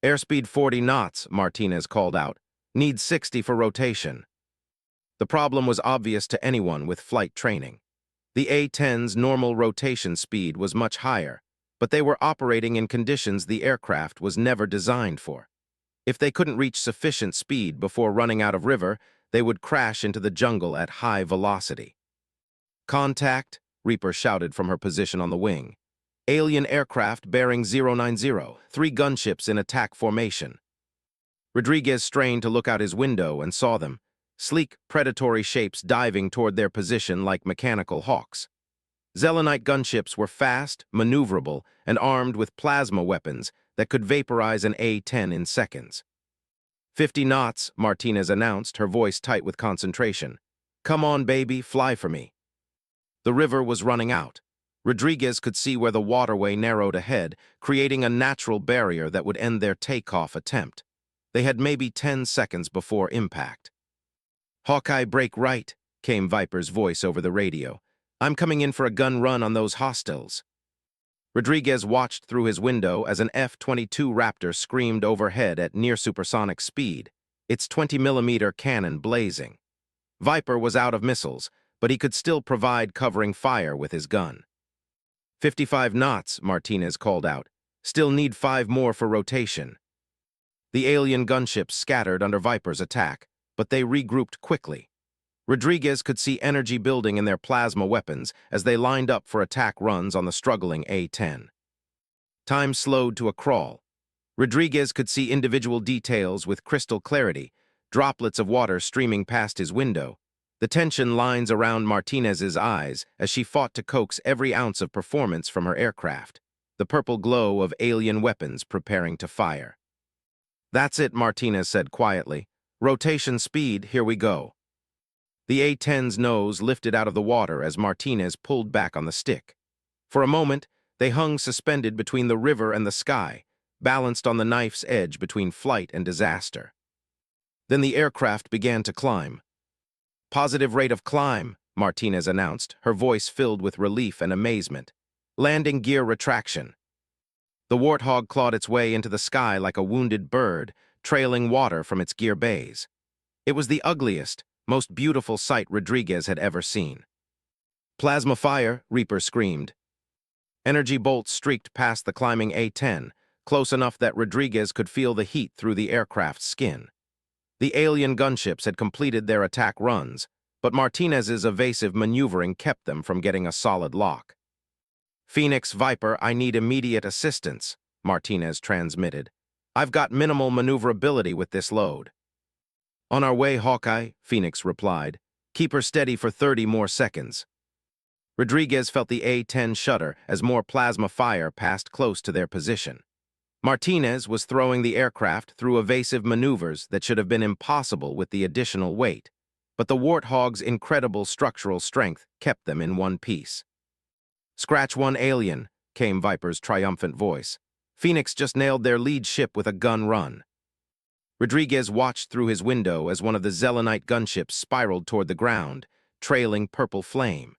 A: Airspeed 40 knots, Martinez called out. Need 60 for rotation. The problem was obvious to anyone with flight training. The A-10's normal rotation speed was much higher, but they were operating in conditions the aircraft was never designed for. If they couldn't reach sufficient speed before running out of river, they would crash into the jungle at high velocity. Contact, Reaper shouted from her position on the wing. Alien aircraft bearing 090, 3 gunships in attack formation. Rodriguez strained to look out his window and saw them, sleek, predatory shapes diving toward their position like mechanical hawks. Zelenite gunships were fast, maneuverable, and armed with plasma weapons that could vaporize an A-10 in seconds. 50 knots, Martinez announced, her voice tight with concentration. Come on, baby, fly for me. The river was running out. Rodriguez could see where the waterway narrowed ahead, creating a natural barrier that would end their takeoff attempt. They had maybe 10 seconds before impact. Hawkeye, break right, came Viper's voice over the radio. I'm coming in for a gun run on those hostiles. Rodriguez watched through his window as an F-22 Raptor screamed overhead at near-supersonic speed, its 20mm cannon blazing. Viper was out of missiles, but he could still provide covering fire with his gun. 55 knots, Martinez called out. Still need 5 more for rotation. The alien gunships scattered under Viper's attack, but they regrouped quickly. Rodriguez could see energy building in their plasma weapons as they lined up for attack runs on the struggling A-10. Time slowed to a crawl. Rodriguez could see individual details with crystal clarity, droplets of water streaming past his window, the tension lines around Martinez's eyes as she fought to coax every ounce of performance from her aircraft, the purple glow of alien weapons preparing to fire. "That's it," Martinez said quietly. "Rotation speed, here we go." The A-10's nose lifted out of the water as Martinez pulled back on the stick. For a moment, they hung suspended between the river and the sky, balanced on the knife's edge between flight and disaster. Then the aircraft began to climb. "Positive rate of climb," Martinez announced, her voice filled with relief and amazement. "Landing gear retraction." The Warthog clawed its way into the sky like a wounded bird, trailing water from its gear bays. It was the ugliest, most beautiful sight Rodriguez had ever seen. "Plasma fire," Reaper screamed. Energy bolts streaked past the climbing A-10, close enough that Rodriguez could feel the heat through the aircraft's skin. The alien gunships had completed their attack runs, but Martinez's evasive maneuvering kept them from getting a solid lock. "Phoenix, Viper, I need immediate assistance," Martinez transmitted. "I've got minimal maneuverability with this load." "On our way, Hawkeye," Phoenix replied. "Keep her steady for 30 more seconds." Rodriguez felt the A-10 shudder as more plasma fire passed close to their position. Martinez was throwing the aircraft through evasive maneuvers that should have been impossible with the additional weight, but the Warthog's incredible structural strength kept them in one piece. "Scratch one alien," came Viper's triumphant voice. "Phoenix just nailed their lead ship with a gun run." Rodriguez watched through his window as one of the Zelenite gunships spiraled toward the ground, trailing purple flame.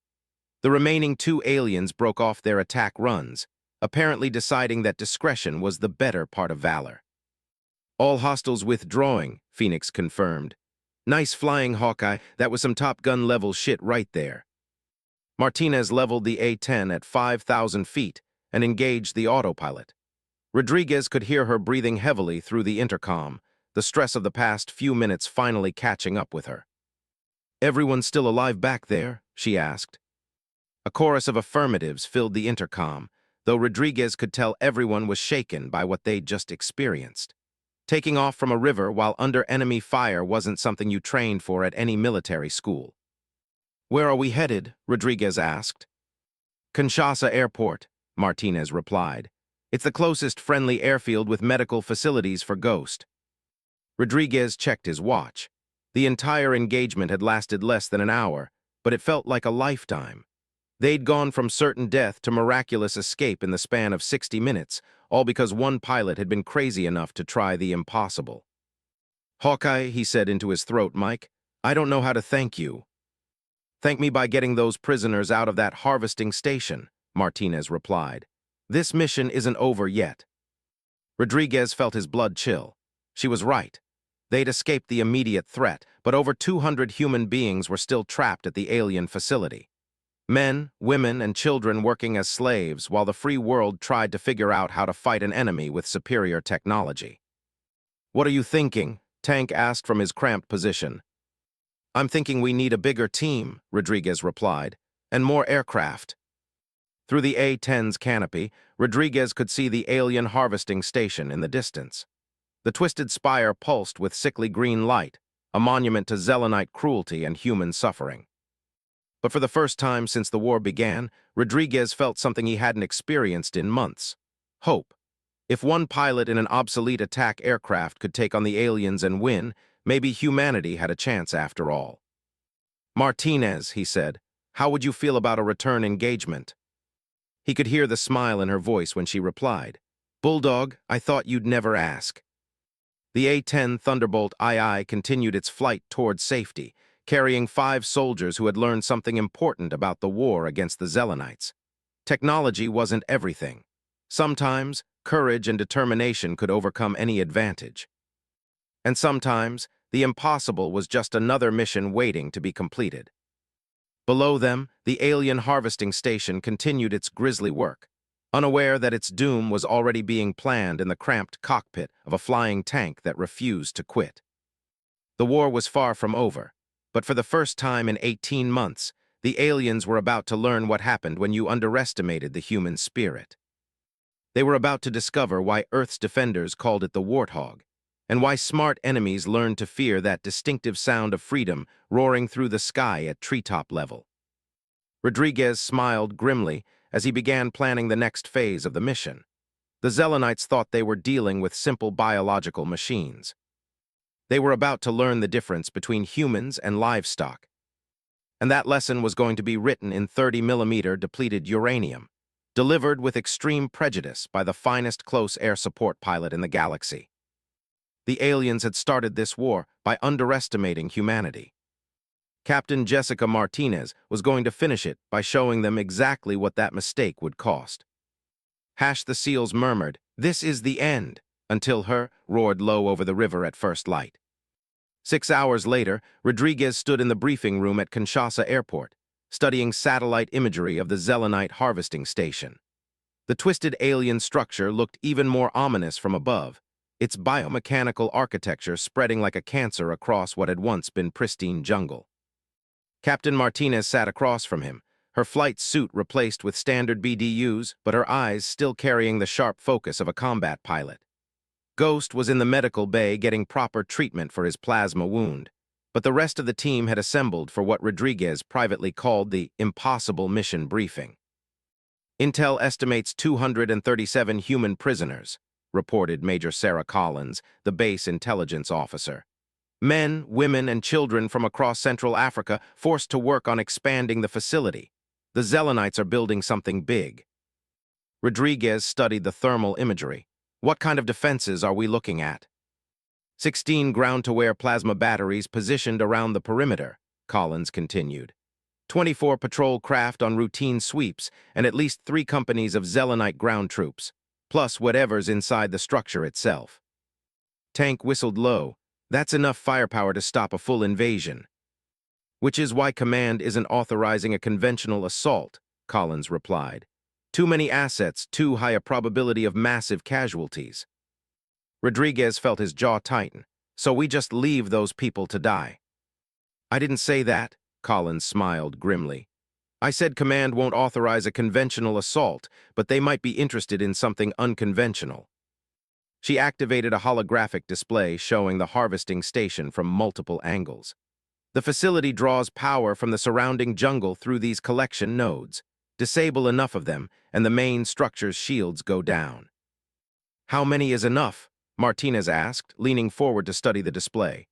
A: The remaining 2 aliens broke off their attack runs, apparently deciding that discretion was the better part of valor. "All hostiles withdrawing," Phoenix confirmed. "Nice flying, Hawkeye. That was some Top Gun level shit right there." Martinez leveled the A-10 at 5,000 feet and engaged the autopilot. Rodriguez could hear her breathing heavily through the intercom, the stress of the past few minutes finally catching up with her. "Everyone still alive back there?" she asked. A chorus of affirmatives filled the intercom, though Rodriguez could tell everyone was shaken by what they'd just experienced. Taking off from a river while under enemy fire wasn't something you trained for at any military school. "Where are we headed?" Rodriguez asked. "Kinshasa Airport," Martinez replied. "It's the closest friendly airfield with medical facilities for Ghost." Rodriguez checked his watch. The entire engagement had lasted less than an hour, but it felt like a lifetime. They'd gone from certain death to miraculous escape in the span of 60 minutes, all because one pilot had been crazy enough to try the impossible. "Hawkeye," he said into his throat mic, "I don't know how to thank you." "Thank me by getting those prisoners out of that harvesting station," Martinez replied. "This mission isn't over yet." Rodriguez felt his blood chill. She was right. They'd escaped the immediate threat, but over 200 human beings were still trapped at the alien facility. Men, women, and children working as slaves while the free world tried to figure out how to fight an enemy with superior technology. "What are you thinking?" Tank asked from his cramped position. "I'm thinking we need a bigger team," Rodriguez replied, "and more aircraft." Through the A-10's canopy, Rodriguez could see the alien harvesting station in the distance. The twisted spire pulsed with sickly green light, a monument to Zelenite cruelty and human suffering. But for the first time since the war began, Rodriguez felt something he hadn't experienced in months: hope. If one pilot in an obsolete attack aircraft could take on the aliens and win, maybe humanity had a chance after all. "Martinez," he said, "how would you feel about a return engagement?" He could hear the smile in her voice when she replied, "Bulldog, I thought you'd never ask." The A-10 Thunderbolt II continued its flight towards safety, carrying 5 soldiers who had learned something important about the war against the Zelenites. Technology wasn't everything. Sometimes, courage and determination could overcome any advantage. And sometimes, The impossible was just another mission waiting to be completed. Below them, the alien harvesting station continued its grisly work, unaware that its doom was already being planned in the cramped cockpit of a flying tank that refused to quit. The war was far from over, but for the first time in 18 months, the aliens were about to learn what happened when you underestimated the human spirit. They were about to discover why Earth's defenders called it the warthog, and why smart enemies learned to fear that distinctive sound of freedom roaring through the sky at treetop level. Rodriguez smiled grimly as he began planning the next phase of the mission. The Zelenites thought they were dealing with simple biological machines. They were about to learn the difference between humans and livestock, and that lesson was going to be written in 30mm depleted uranium, delivered with extreme prejudice by the finest close air support pilot in the galaxy. The aliens had started this war by underestimating humanity. Captain Jessica Martinez was going to finish it by showing them exactly what that mistake would cost. The seals murmured, "This is the end," until her roared low over the river at first light. 6 hours later, Rodriguez stood in the briefing room at Kinshasa Airport, studying satellite imagery of the Zelenite harvesting station. The twisted alien structure looked even more ominous from above, its biomechanical architecture spreading like a cancer across what had once been pristine jungle. Captain Martinez sat across from him, her flight suit replaced with standard BDUs, but her eyes still carrying the sharp focus of a combat pilot. Ghost was in the medical bay getting proper treatment for his plasma wound, but the rest of the team had assembled for what Rodriguez privately called the impossible mission briefing. Intel estimates 237 human prisoners, reported Major Sarah Collins, the base intelligence officer. Men, women, and children from across Central Africa forced to work on expanding the facility. The Zelenites are building something big. Rodriguez studied the thermal imagery. What kind of defenses are we looking at? 16 ground-to-wear plasma batteries positioned around the perimeter, Collins continued. 24 patrol craft on routine sweeps, and at least 3 companies of Zelenite ground troops, plus whatever's inside the structure itself. Tank whistled low. That's enough firepower to stop a full invasion. Which is why Command isn't authorizing a conventional assault, Collins replied. Too many assets, too high a probability of massive casualties. Rodriguez felt his jaw tighten. So we just leave those people to die. I didn't say that, Collins smiled grimly. I said Command won't authorize a conventional assault, but they might be interested in something unconventional. She activated a holographic display showing the harvesting station from multiple angles. The facility draws power from the surrounding jungle through these collection nodes. Disable enough of them, and the main structure's shields go down. How many is enough? Martinez asked, leaning forward to study the display.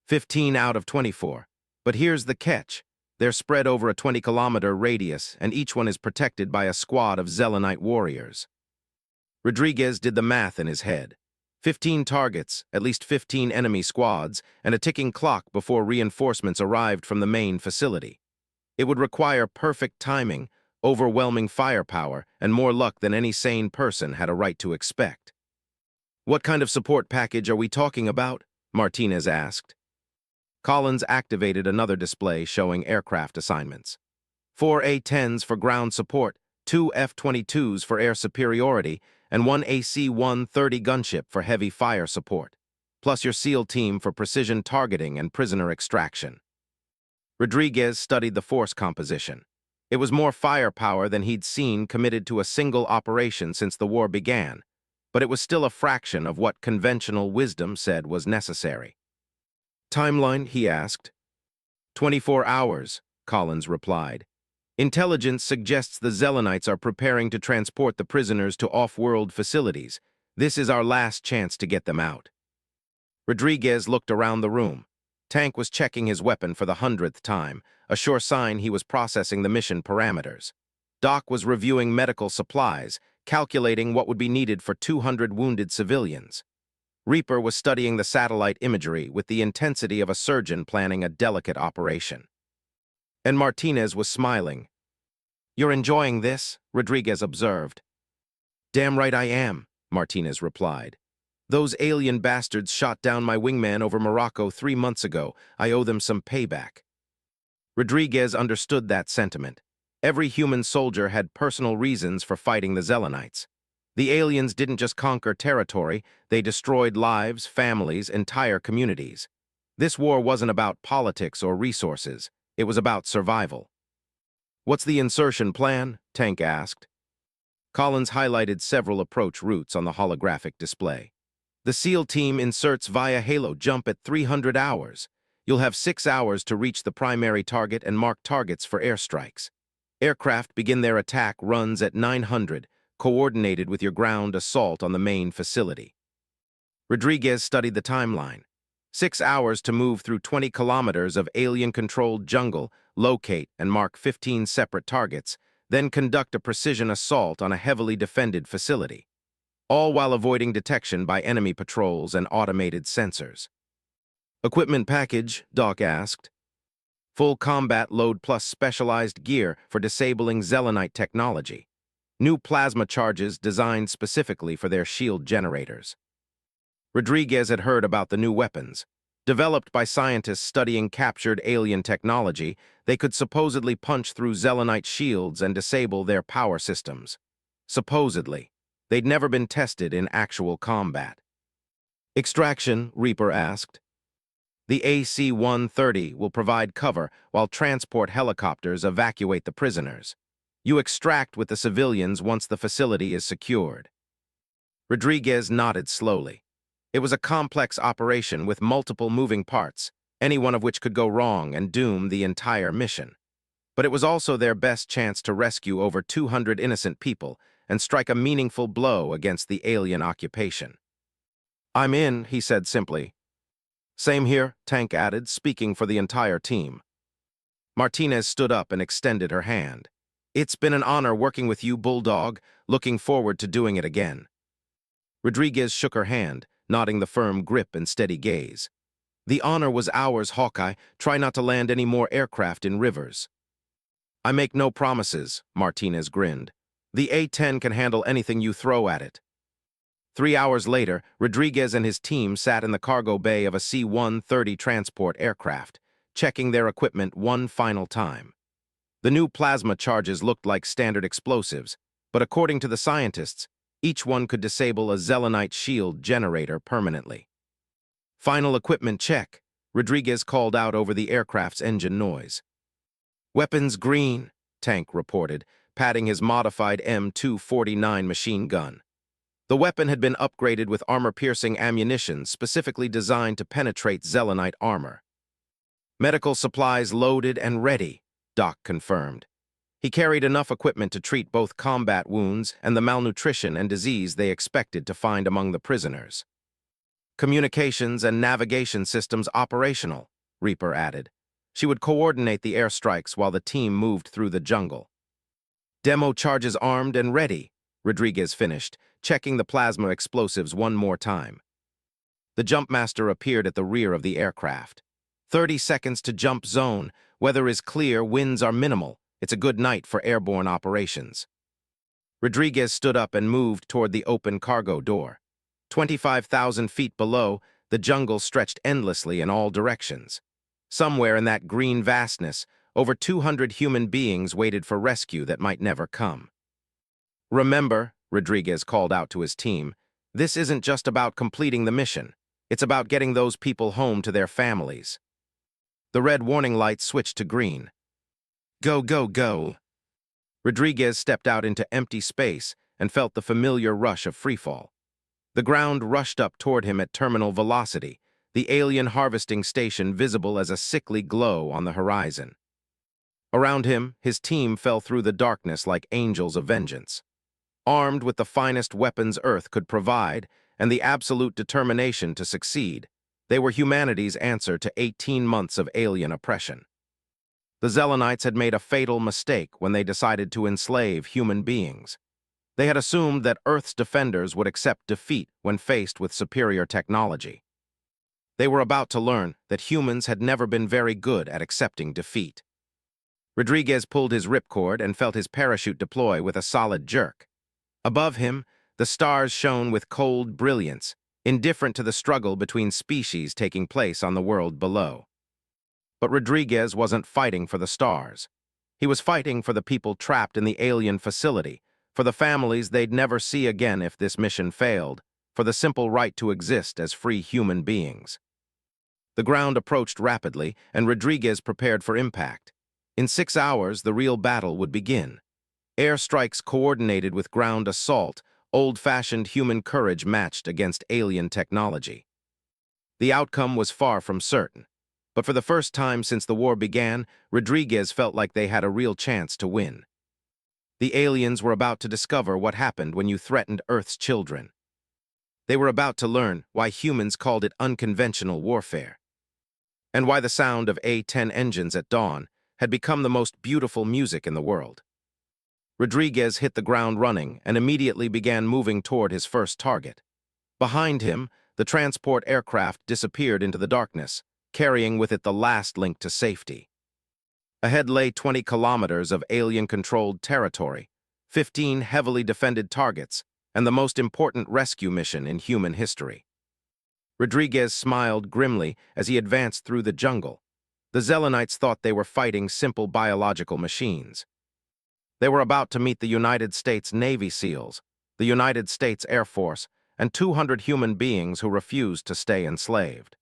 A: 15 out of 24. But here's the catch. They're spread over a 20-kilometer radius, and each one is protected by a squad of Zelenite warriors. Rodriguez did the math in his head. 15 targets, at least 15 enemy squads, and a ticking clock before reinforcements arrived from the main facility. It would require perfect timing, overwhelming firepower, and more luck than any sane person had a right to expect. What kind of support package are we talking about? Martinez asked. Collins activated another display showing aircraft assignments. 4 A-10s for ground support, 2 F-22s for air superiority, and 1 AC-130 gunship for heavy fire support, plus your SEAL team for precision targeting and prisoner extraction. Rodriguez studied the force composition. It was more firepower than he'd seen committed to a single operation since the war began, but it was still a fraction of what conventional wisdom said was necessary. Timeline, he asked. 24 hours, Collins replied. Intelligence suggests the Zelenites are preparing to transport the prisoners to off-world facilities. This is our last chance to get them out. Rodriguez looked around the room. Tank was checking his weapon for the 100th time, a sure sign he was processing the mission parameters. Doc was reviewing medical supplies, calculating what would be needed for 200 wounded civilians. Reaper was studying the satellite imagery with the intensity of a surgeon planning a delicate operation. And Martinez was smiling. You're enjoying this? Rodriguez observed. Damn right I am, Martinez replied. Those alien bastards shot down my wingman over Morocco 3 months ago. I owe them some payback. Rodriguez understood that sentiment. Every human soldier had personal reasons for fighting the Zelenites. The aliens didn't just conquer territory, they destroyed lives, families, entire communities. This war wasn't about politics or resources, it was about survival. "What's the insertion plan?" Tank asked. Collins highlighted several approach routes on the holographic display. "The SEAL team inserts via Halo jump at 300 hours. You'll have 6 hours to reach the primary target and mark targets for airstrikes. Aircraft begin their attack runs at 900, coordinated with your ground assault on the main facility." Rodriguez studied the timeline. 6 hours to move through 20 kilometers of alien-controlled jungle, locate and mark 15 separate targets, then conduct a precision assault on a heavily defended facility, all while avoiding detection by enemy patrols and automated sensors. "Equipment package?" Doc asked. "Full combat load plus specialized gear for disabling Zelenite technology. New plasma charges designed specifically for their shield generators." Rodriguez had heard about the new weapons. Developed by scientists studying captured alien technology, they could supposedly punch through Zelenite shields and disable their power systems. Supposedly. They'd never been tested in actual combat. "Extraction?" Reaper asked. "The AC-130 will provide cover while transport helicopters evacuate the prisoners. You extract with the civilians once the facility is secured." Rodriguez nodded slowly. It was a complex operation with multiple moving parts, any one of which could go wrong and doom the entire mission. But it was also their best chance to rescue over 200 innocent people and strike a meaningful blow against the alien occupation. "I'm in," he said simply. "Same here," Tank added, speaking for the entire team. Martinez stood up and extended her hand. "It's been an honor working with you, Bulldog. Looking forward to doing it again." Rodriguez shook her hand, nodding the firm grip and steady gaze. "The honor was ours, Hawkeye. Try not to land any more aircraft in rivers." "I make no promises," Martinez grinned. "The A-10 can handle anything you throw at it." 3 hours later, Rodriguez and his team sat in the cargo bay of a C-130 transport aircraft, checking their equipment one final time. The new plasma charges looked like standard explosives, but according to the scientists, each one could disable a Zelenite shield generator permanently. "Final equipment check," Rodriguez called out over the aircraft's engine noise. "Weapons green," Tank reported, patting his modified M249 machine gun. The weapon had been upgraded with armor-piercing ammunition specifically designed to penetrate Zelenite armor. "Medical supplies loaded and ready," Doc confirmed. He carried enough equipment to treat both combat wounds and the malnutrition and disease they expected to find among the prisoners. "Communications and navigation systems operational," Reaper added. She would coordinate the airstrikes while the team moved through the jungle. "Demo charges armed and ready," Rodriguez finished, checking the plasma explosives one more time. The jumpmaster appeared at the rear of the aircraft. 30 seconds to jump zone. Weather is clear, winds are minimal. It's a good night for airborne operations." Rodriguez stood up and moved toward the open cargo door. 25,000 feet below, the jungle stretched endlessly in all directions. Somewhere in that green vastness, over 200 human beings waited for rescue that might never come. "Remember," Rodriguez called out to his team, "this isn't just about completing the mission. It's about getting those people home to their families." The red warning light switched to green. "Go, go, go." Rodriguez stepped out into empty space and felt the familiar rush of freefall. The ground rushed up toward him at terminal velocity, the alien harvesting station visible as a sickly glow on the horizon. Around him, his team fell through the darkness like angels of vengeance. Armed with the finest weapons Earth could provide and the absolute determination to succeed, they were humanity's answer to 18 months of alien oppression. The Zelenites had made a fatal mistake when they decided to enslave human beings. They had assumed that Earth's defenders would accept defeat when faced with superior technology. They were about to learn that humans had never been very good at accepting defeat. Rodriguez pulled his ripcord and felt his parachute deploy with a solid jerk. Above him, the stars shone with cold brilliance, indifferent to the struggle between species taking place on the world below. But Rodriguez wasn't fighting for the stars. He was fighting for the people trapped in the alien facility, for the families they'd never see again if this mission failed, for the simple right to exist as free human beings. The ground approached rapidly, and Rodriguez prepared for impact. In 6 hours, the real battle would begin. Airstrikes coordinated with ground assault, old-fashioned human courage matched against alien technology. The outcome was far from certain, but for the first time since the war began, Rodriguez felt like they had a real chance to win. The aliens were about to discover what happened when you threatened Earth's children. They were about to learn why humans called it unconventional warfare, and why the sound of A-10 engines at dawn had become the most beautiful music in the world. Rodriguez hit the ground running and immediately began moving toward his first target. Behind him, the transport aircraft disappeared into the darkness, carrying with it the last link to safety. Ahead lay 20 kilometers of alien-controlled territory, 15 heavily defended targets, and the most important rescue mission in human history. Rodriguez smiled grimly as he advanced through the jungle. The Zelenites thought they were fighting simple biological machines. They were about to meet the United States Navy SEALs, the United States Air Force, and 200 human beings who refused to stay enslaved.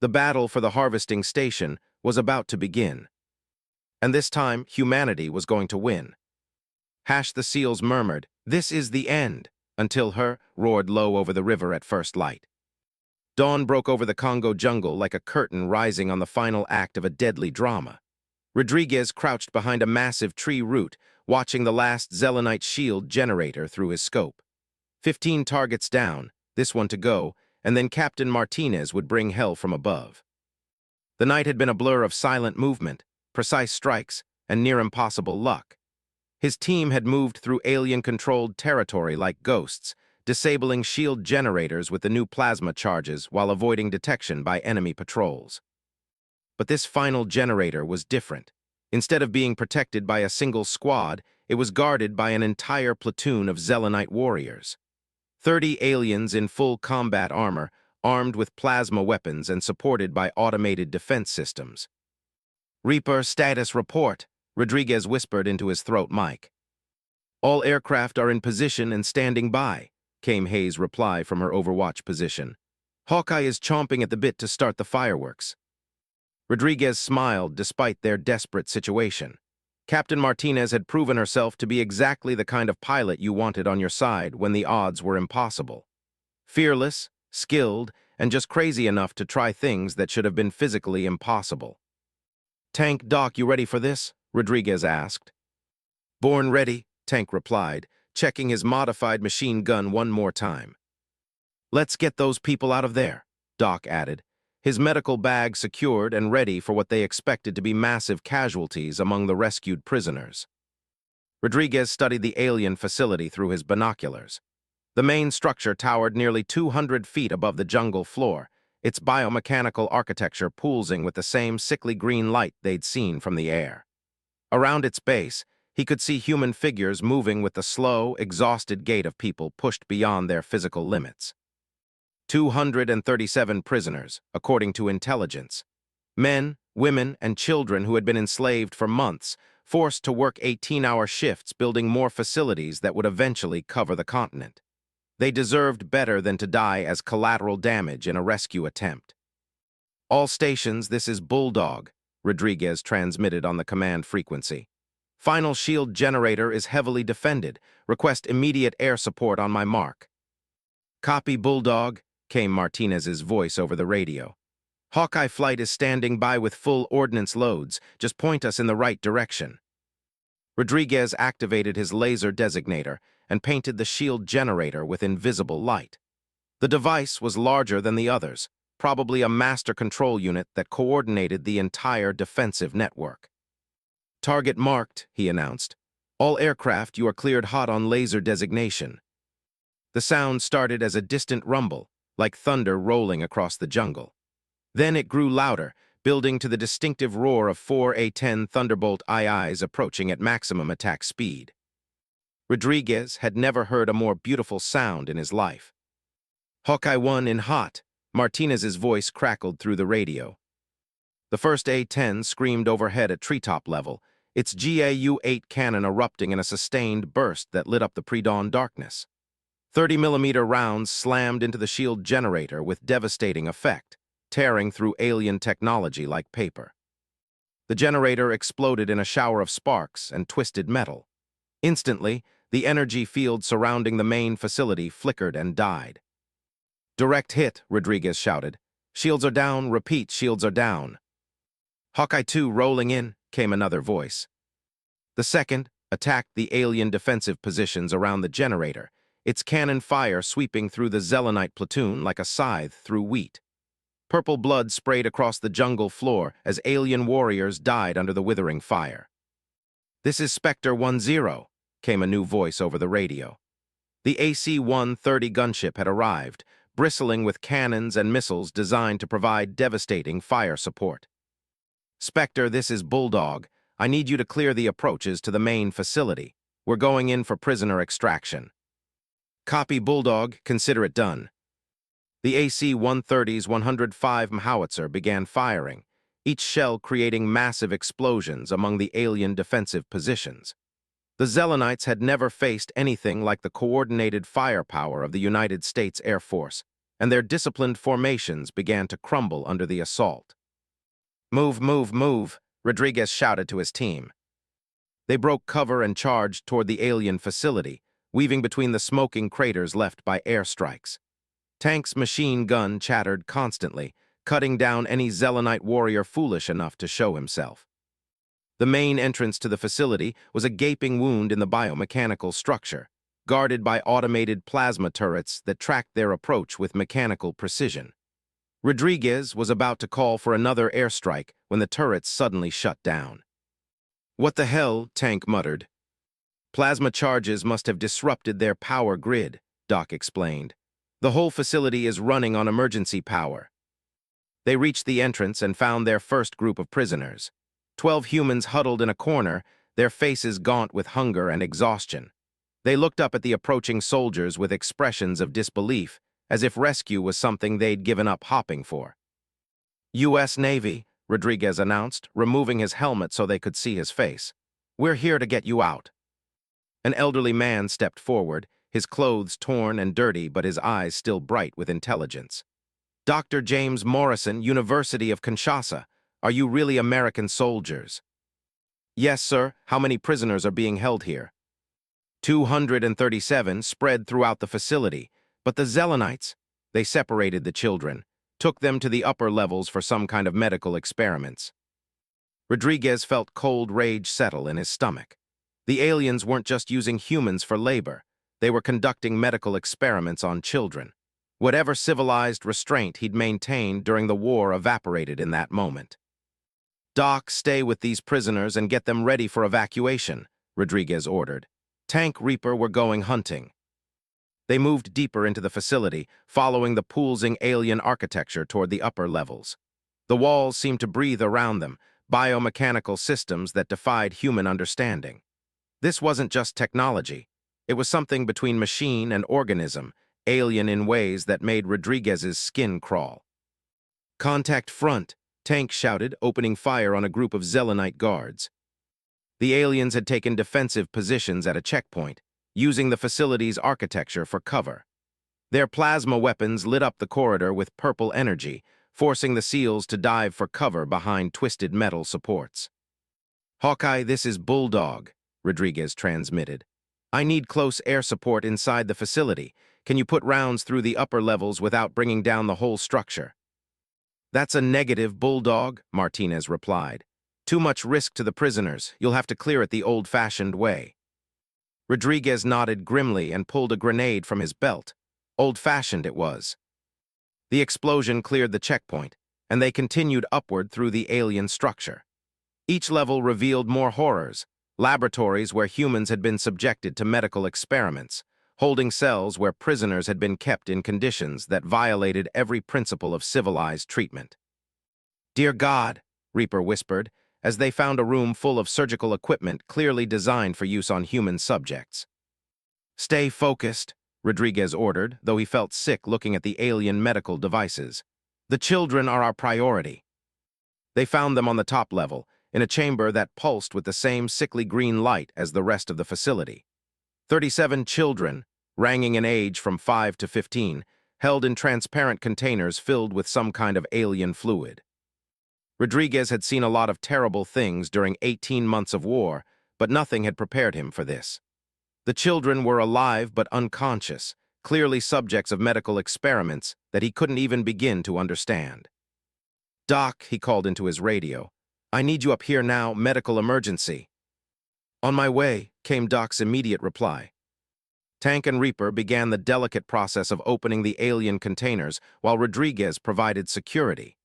A: The battle for the harvesting station was about to begin, and this time humanity was going to win. The SEALs murmured, "This is the end," until her roared low over the river at first light. Dawn broke over the Congo jungle like a curtain rising on the final act of a deadly drama. Rodriguez crouched behind a massive tree root, watching the last Zelenite shield generator through his scope. 15 targets down, this one to go, and then Captain Martinez would bring hell from above. The night had been a blur of silent movement, precise strikes, and near-impossible luck. His team had moved through alien-controlled territory like ghosts, disabling shield generators with the new plasma charges while avoiding detection by enemy patrols. But this final generator was different. Instead of being protected by a single squad, it was guarded by an entire platoon of Zelenite warriors. 30 aliens in full combat armor, armed with plasma weapons and supported by automated defense systems. "Reaper status report," Rodriguez whispered into his throat mic. "All aircraft are in position and standing by," came Hayes' reply from her overwatch position. "Hawkeye is chomping at the bit to start the fireworks." Rodriguez smiled despite their desperate situation. Captain Martinez had proven herself to be exactly the kind of pilot you wanted on your side when the odds were impossible. Fearless, skilled, and just crazy enough to try things that should have been physically impossible. "Tank Doc, you ready for this?" Rodriguez asked. "Born ready," Tank replied, checking his modified machine gun one more time. "Let's get those people out of there," Doc added, his medical bag secured and ready for what they expected to be massive casualties among the rescued prisoners. Rodriguez studied the alien facility through his binoculars. The main structure towered nearly 200 feet above the jungle floor, its biomechanical architecture pulsing with the same sickly green light they'd seen from the air. Around its base, he could see human figures moving with the slow, exhausted gait of people pushed beyond their physical limits. 237 prisoners, according to intelligence. Men, women, and children who had been enslaved for months, forced to work 18-hour shifts building more facilities that would eventually cover the continent. They deserved better than to die as collateral damage in a rescue attempt. "All stations, this is Bulldog," Rodriguez transmitted on the command frequency. "Final shield generator is heavily defended. Request immediate air support on my mark." "Copy, Bulldog," came Martinez's voice over the radio. "Hawkeye flight is standing by with full ordnance loads. Just point us in the right direction." Rodriguez activated his laser designator and painted the shield generator with invisible light. The device was larger than the others, probably a master control unit that coordinated the entire defensive network. "Target marked," he announced. "All aircraft, you are cleared hot on laser designation." The sound started as a distant rumble, like thunder rolling across the jungle. Then it grew louder, building to the distinctive roar of 4 A-10 Thunderbolt IIs approaching at maximum attack speed. Rodriguez had never heard a more beautiful sound in his life. Hawkeye 1 in hot. Martinez's voice crackled through the radio. The first A-10 screamed overhead at treetop level, its GAU-8 cannon erupting in a sustained burst that lit up the pre-dawn darkness. 30mm rounds slammed into the shield generator with devastating effect, tearing through alien technology like paper. The generator exploded in a shower of sparks and twisted metal. Instantly, the energy field surrounding the main facility flickered and died. "Direct hit," Rodriguez shouted. "Shields are down, repeat, shields are down." "Hawkeye 2 rolling in," came another voice. The second attacked the alien defensive positions around the generator, its cannon fire sweeping through the Zelenite platoon like a scythe through wheat. Purple blood sprayed across the jungle floor as alien warriors died under the withering fire. "This is Spectre 10, came a new voice over the radio. The AC-130 gunship had arrived, bristling with cannons and missiles designed to provide devastating fire support. "Spectre, this is Bulldog. I need you to clear the approaches to the main facility. We're going in for prisoner extraction." "Copy, Bulldog. Consider it done." The AC-130's 105 howitzer began firing, each shell creating massive explosions among the alien defensive positions. The Zelenites had never faced anything like the coordinated firepower of the United States Air Force, and their disciplined formations began to crumble under the assault. "Move, move, move," Rodriguez shouted to his team. They broke cover and charged toward the alien facility, weaving between the smoking craters left by airstrikes. Tank's machine gun chattered constantly, cutting down any Zelenite warrior foolish enough to show himself. The main entrance to the facility was a gaping wound in the biomechanical structure, guarded by automated plasma turrets that tracked their approach with mechanical precision. Rodriguez was about to call for another airstrike when the turrets suddenly shut down. "What the hell?" Tank muttered. "Plasma charges must have disrupted their power grid," Doc explained. "The whole facility is running on emergency power." They reached the entrance and found their first group of prisoners. 12 humans huddled in a corner, their faces gaunt with hunger and exhaustion. They looked up at the approaching soldiers with expressions of disbelief, as if rescue was something they'd given up hopping for. "U.S. Navy," Rodriguez announced, removing his helmet so they could see his face. "We're here to get you out." An elderly man stepped forward, his clothes torn and dirty but his eyes still bright with intelligence. "Dr. James Morrison, University of Kinshasa. Are you really American soldiers?" "Yes, sir. How many prisoners are being held here?" 237 spread throughout the facility, but the Zelenites, they separated the children, took them to the upper levels for some kind of medical experiments. Rodriguez felt cold rage settle in his stomach. The aliens weren't just using humans for labor. They were conducting medical experiments on children. Whatever civilized restraint he'd maintained during the war evaporated in that moment. "Doc, stay with these prisoners and get them ready for evacuation," Rodriguez ordered. "Tank Reaper, we're going hunting." They moved deeper into the facility, following the pulsing alien architecture toward the upper levels. The walls seemed to breathe around them, biomechanical systems that defied human understanding. This wasn't just technology. It was something between machine and organism, alien in ways that made Rodriguez's skin crawl. "Contact front," Tank shouted, opening fire on a group of Zelenite guards. The aliens had taken defensive positions at a checkpoint, using the facility's architecture for cover. Their plasma weapons lit up the corridor with purple energy, forcing the SEALs to dive for cover behind twisted metal supports. "Hawkeye, this is Bulldog," Rodriguez transmitted. "I need close air support inside the facility. Can you put rounds through the upper levels without bringing down the whole structure?" "That's a negative, Bulldog," Martinez replied. "Too much risk to the prisoners. You'll have to clear it the old-fashioned way." Rodriguez nodded grimly and pulled a grenade from his belt. Old-fashioned it was. The explosion cleared the checkpoint, and they continued upward through the alien structure. Each level revealed more horrors, laboratories where humans had been subjected to medical experiments, holding cells where prisoners had been kept in conditions that violated every principle of civilized treatment. "Dear God," Reaper whispered, as they found a room full of surgical equipment clearly designed for use on human subjects. "Stay focused," Rodriguez ordered, though he felt sick looking at the alien medical devices. The children are our priority. They found them on the top level, in a chamber that pulsed with the same sickly green light as the rest of the facility. 37 children, ranging in age from 5 to 15, held in transparent containers filled with some kind of alien fluid. Rodriguez had seen a lot of terrible things during 18 months of war, but nothing had prepared him for this. The children were alive but unconscious, clearly subjects of medical experiments that he couldn't even begin to understand. "Doc," he called into his radio, "I need you up here now, medical emergency." "On my way," came Doc's immediate reply. Tank and Reaper began the delicate process of opening the alien containers while Rodriguez provided security.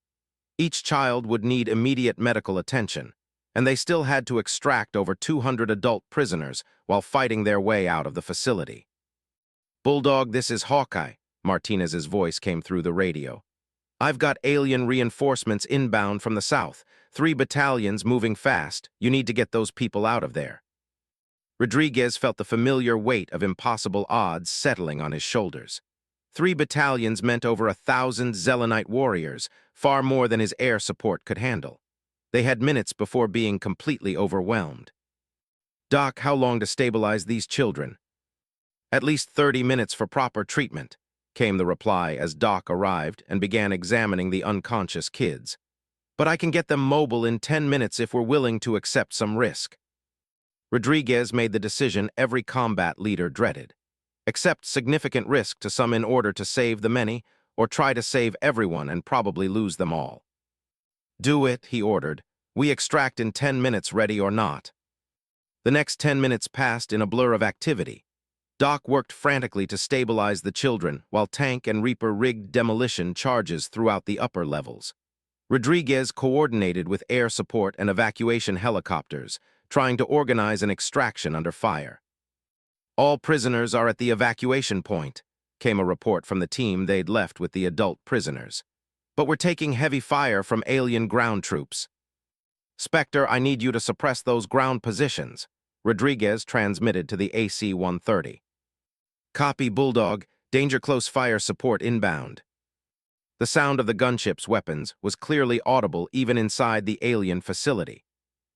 A: Each child would need immediate medical attention, and they still had to extract over 200 adult prisoners while fighting their way out of the facility. "Bulldog, this is Hawkeye," Martinez's voice came through the radio. "I've got alien reinforcements inbound from the south. 3 battalions moving fast. You need to get those people out of there." Rodriguez felt the familiar weight of impossible odds settling on his shoulders. 3 battalions meant over 1,000 Zelenite warriors, far more than his air support could handle. They had minutes before being completely overwhelmed. "Doc, how long to stabilize these children?" "At least 30 minutes for proper treatment," came the reply as Doc arrived and began examining the unconscious kids. "But I can get them mobile in 10 minutes if we're willing to accept some risk." Rodriguez made the decision every combat leader dreaded. Accept significant risk to some in order to save the many, or try to save everyone and probably lose them all. "Do it," he ordered. "We extract in 10 minutes, ready or not." The next 10 minutes passed in a blur of activity. Doc worked frantically to stabilize the children, while Tank and Reaper rigged demolition charges throughout the upper levels. Rodriguez coordinated with air support and evacuation helicopters, trying to organize an extraction under fire. "All prisoners are at the evacuation point," came a report from the team they'd left with the adult prisoners. "But we're taking heavy fire from alien ground troops." "Spectre, I need you to suppress those ground positions," Rodriguez transmitted to the AC-130. "Copy, Bulldog. Danger close fire support inbound." The sound of the gunship's weapons was clearly audible even inside the alien facility.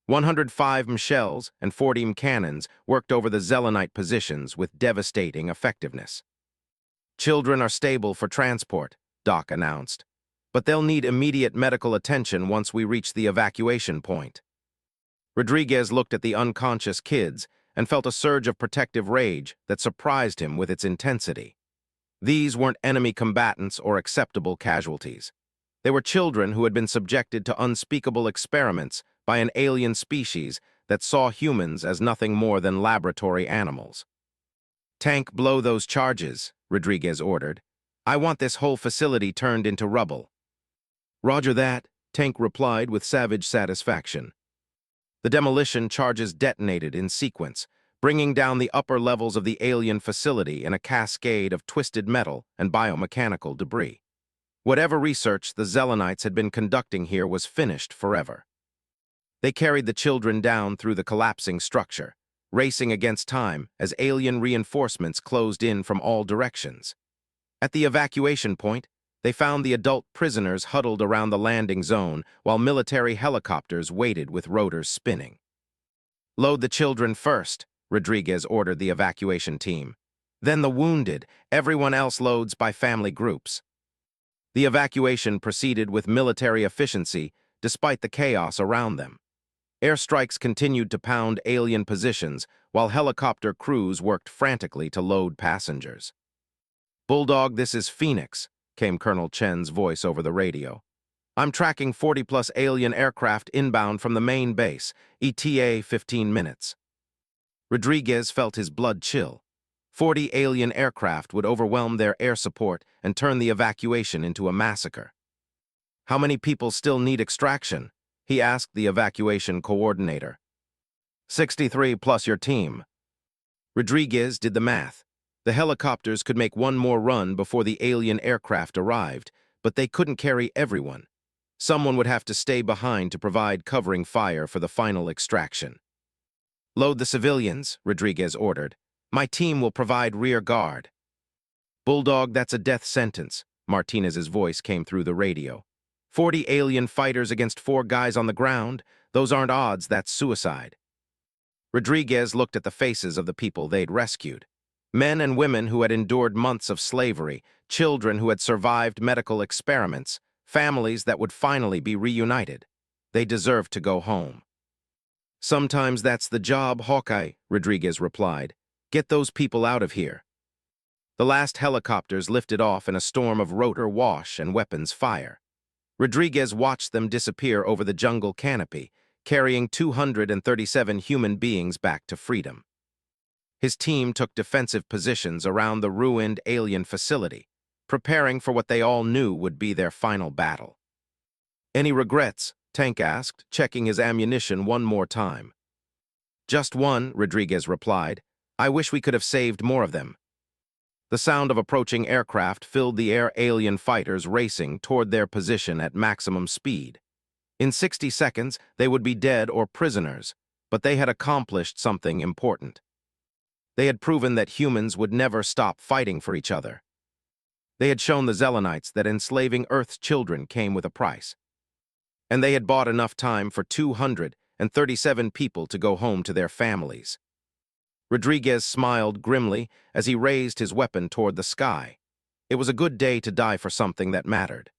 A: 105 shells and 40 cannons worked over the Zelenite positions with devastating effectiveness. "Children are stable for transport," Doc announced, "but they'll need immediate medical attention once we reach the evacuation point." Rodriguez looked at the unconscious kids and felt a surge of protective rage that surprised him with its intensity. These weren't enemy combatants or acceptable casualties. They were children who had been subjected to unspeakable experiments by an alien species that saw humans as nothing more than laboratory animals. "Tank, blow those charges," Rodriguez ordered. "I want this whole facility turned into rubble." "Roger that," Tank replied with savage satisfaction. The demolition charges detonated in sequence, bringing down the upper levels of the alien facility in a cascade of twisted metal and biomechanical debris. Whatever research the Zelenites had been conducting here was finished forever. They carried the children down through the collapsing structure, racing against time as alien reinforcements closed in from all directions. At the evacuation point, they found the adult prisoners huddled around the landing zone while military helicopters waited with rotors spinning. "Load the children first," Rodriguez ordered the evacuation team. "Then the wounded. Everyone else loads by family groups." The evacuation proceeded with military efficiency despite the chaos around them. Airstrikes continued to pound alien positions while helicopter crews worked frantically to load passengers. "Bulldog, this is Phoenix," came Colonel Chen's voice over the radio. "I'm tracking 40-plus alien aircraft inbound from the main base, ETA 15 minutes. Rodriguez felt his blood chill. 40 alien aircraft would overwhelm their air support and turn the evacuation into a massacre. "How many people still need extraction?" he asked the evacuation coordinator. 63 plus your team." Rodriguez did the math. The helicopters could make one more run before the alien aircraft arrived, but they couldn't carry everyone. Someone would have to stay behind to provide covering fire for the final extraction. "Load the civilians," Rodriguez ordered. "My team will provide rear guard." Bulldog, that's a death sentence. Martinez's voice came through the radio. 40 alien fighters against 4 guys on the ground? Those aren't odds, that's suicide. Rodriguez looked at the faces of the people they'd rescued. Men and women who had endured months of slavery, children who had survived medical experiments, families that would finally be reunited. They deserved to go home. Sometimes that's the job, Hawkeye, Rodriguez replied. Get those people out of here. The last helicopters lifted off in a storm of rotor wash and weapons fire. Rodriguez watched them disappear over the jungle canopy, carrying 237 human beings back to freedom. His team took defensive positions around the ruined alien facility, preparing for what they all knew would be their final battle. Any regrets? Tank asked, checking his ammunition one more time. Just one, Rodriguez replied. I wish we could have saved more of them. The sound of approaching aircraft filled the air, alien fighters racing toward their position at maximum speed. In 60 seconds, they would be dead or prisoners, but they had accomplished something important. They had proven that humans would never stop fighting for each other. They had shown the Zelenites that enslaving Earth's children came with a price. And they had bought enough time for 237 people to go home to their families. Rodriguez smiled grimly as he raised his weapon toward the sky. It was a good day to die for something that mattered.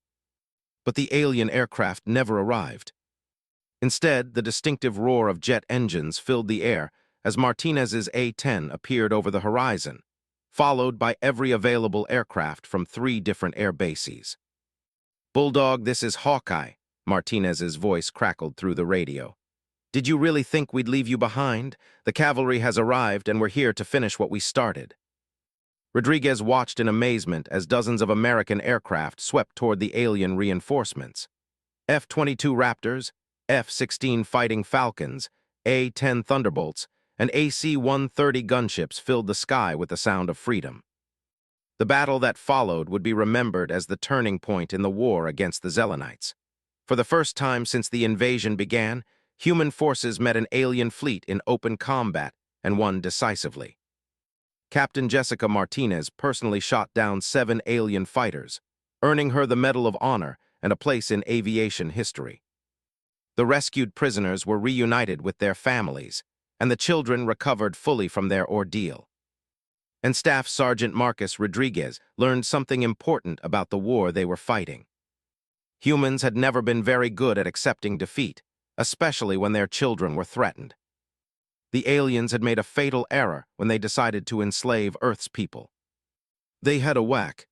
A: But the alien aircraft never arrived. Instead, the distinctive roar of jet engines filled the air as Martinez's A-10 appeared over the horizon, followed by every available aircraft from 3 different air bases. Bulldog, this is Hawkeye, Martinez's voice crackled through the radio. Did you really think we'd leave you behind? The cavalry has arrived and we're here to finish what we started. Rodriguez watched in amazement as dozens of American aircraft swept toward the alien reinforcements. F-22 Raptors, F-16 Fighting Falcons, A-10 Thunderbolts, and AC-130 gunships filled the sky with the sound of freedom. The battle that followed would be remembered as the turning point in the war against the Zelenites. For the first time since the invasion began, human forces met an alien fleet in open combat and won decisively. Captain Jessica Martinez personally shot down 7 alien fighters, earning her the Medal of Honor and a place in aviation history. The rescued prisoners were reunited with their families, and the children recovered fully from their ordeal. And Staff Sergeant Marcus Rodriguez learned something important about the war they were fighting. Humans had never been very good at accepting defeat, especially when their children were threatened. The aliens had made a fatal error when they decided to enslave Earth's people. They had a whack,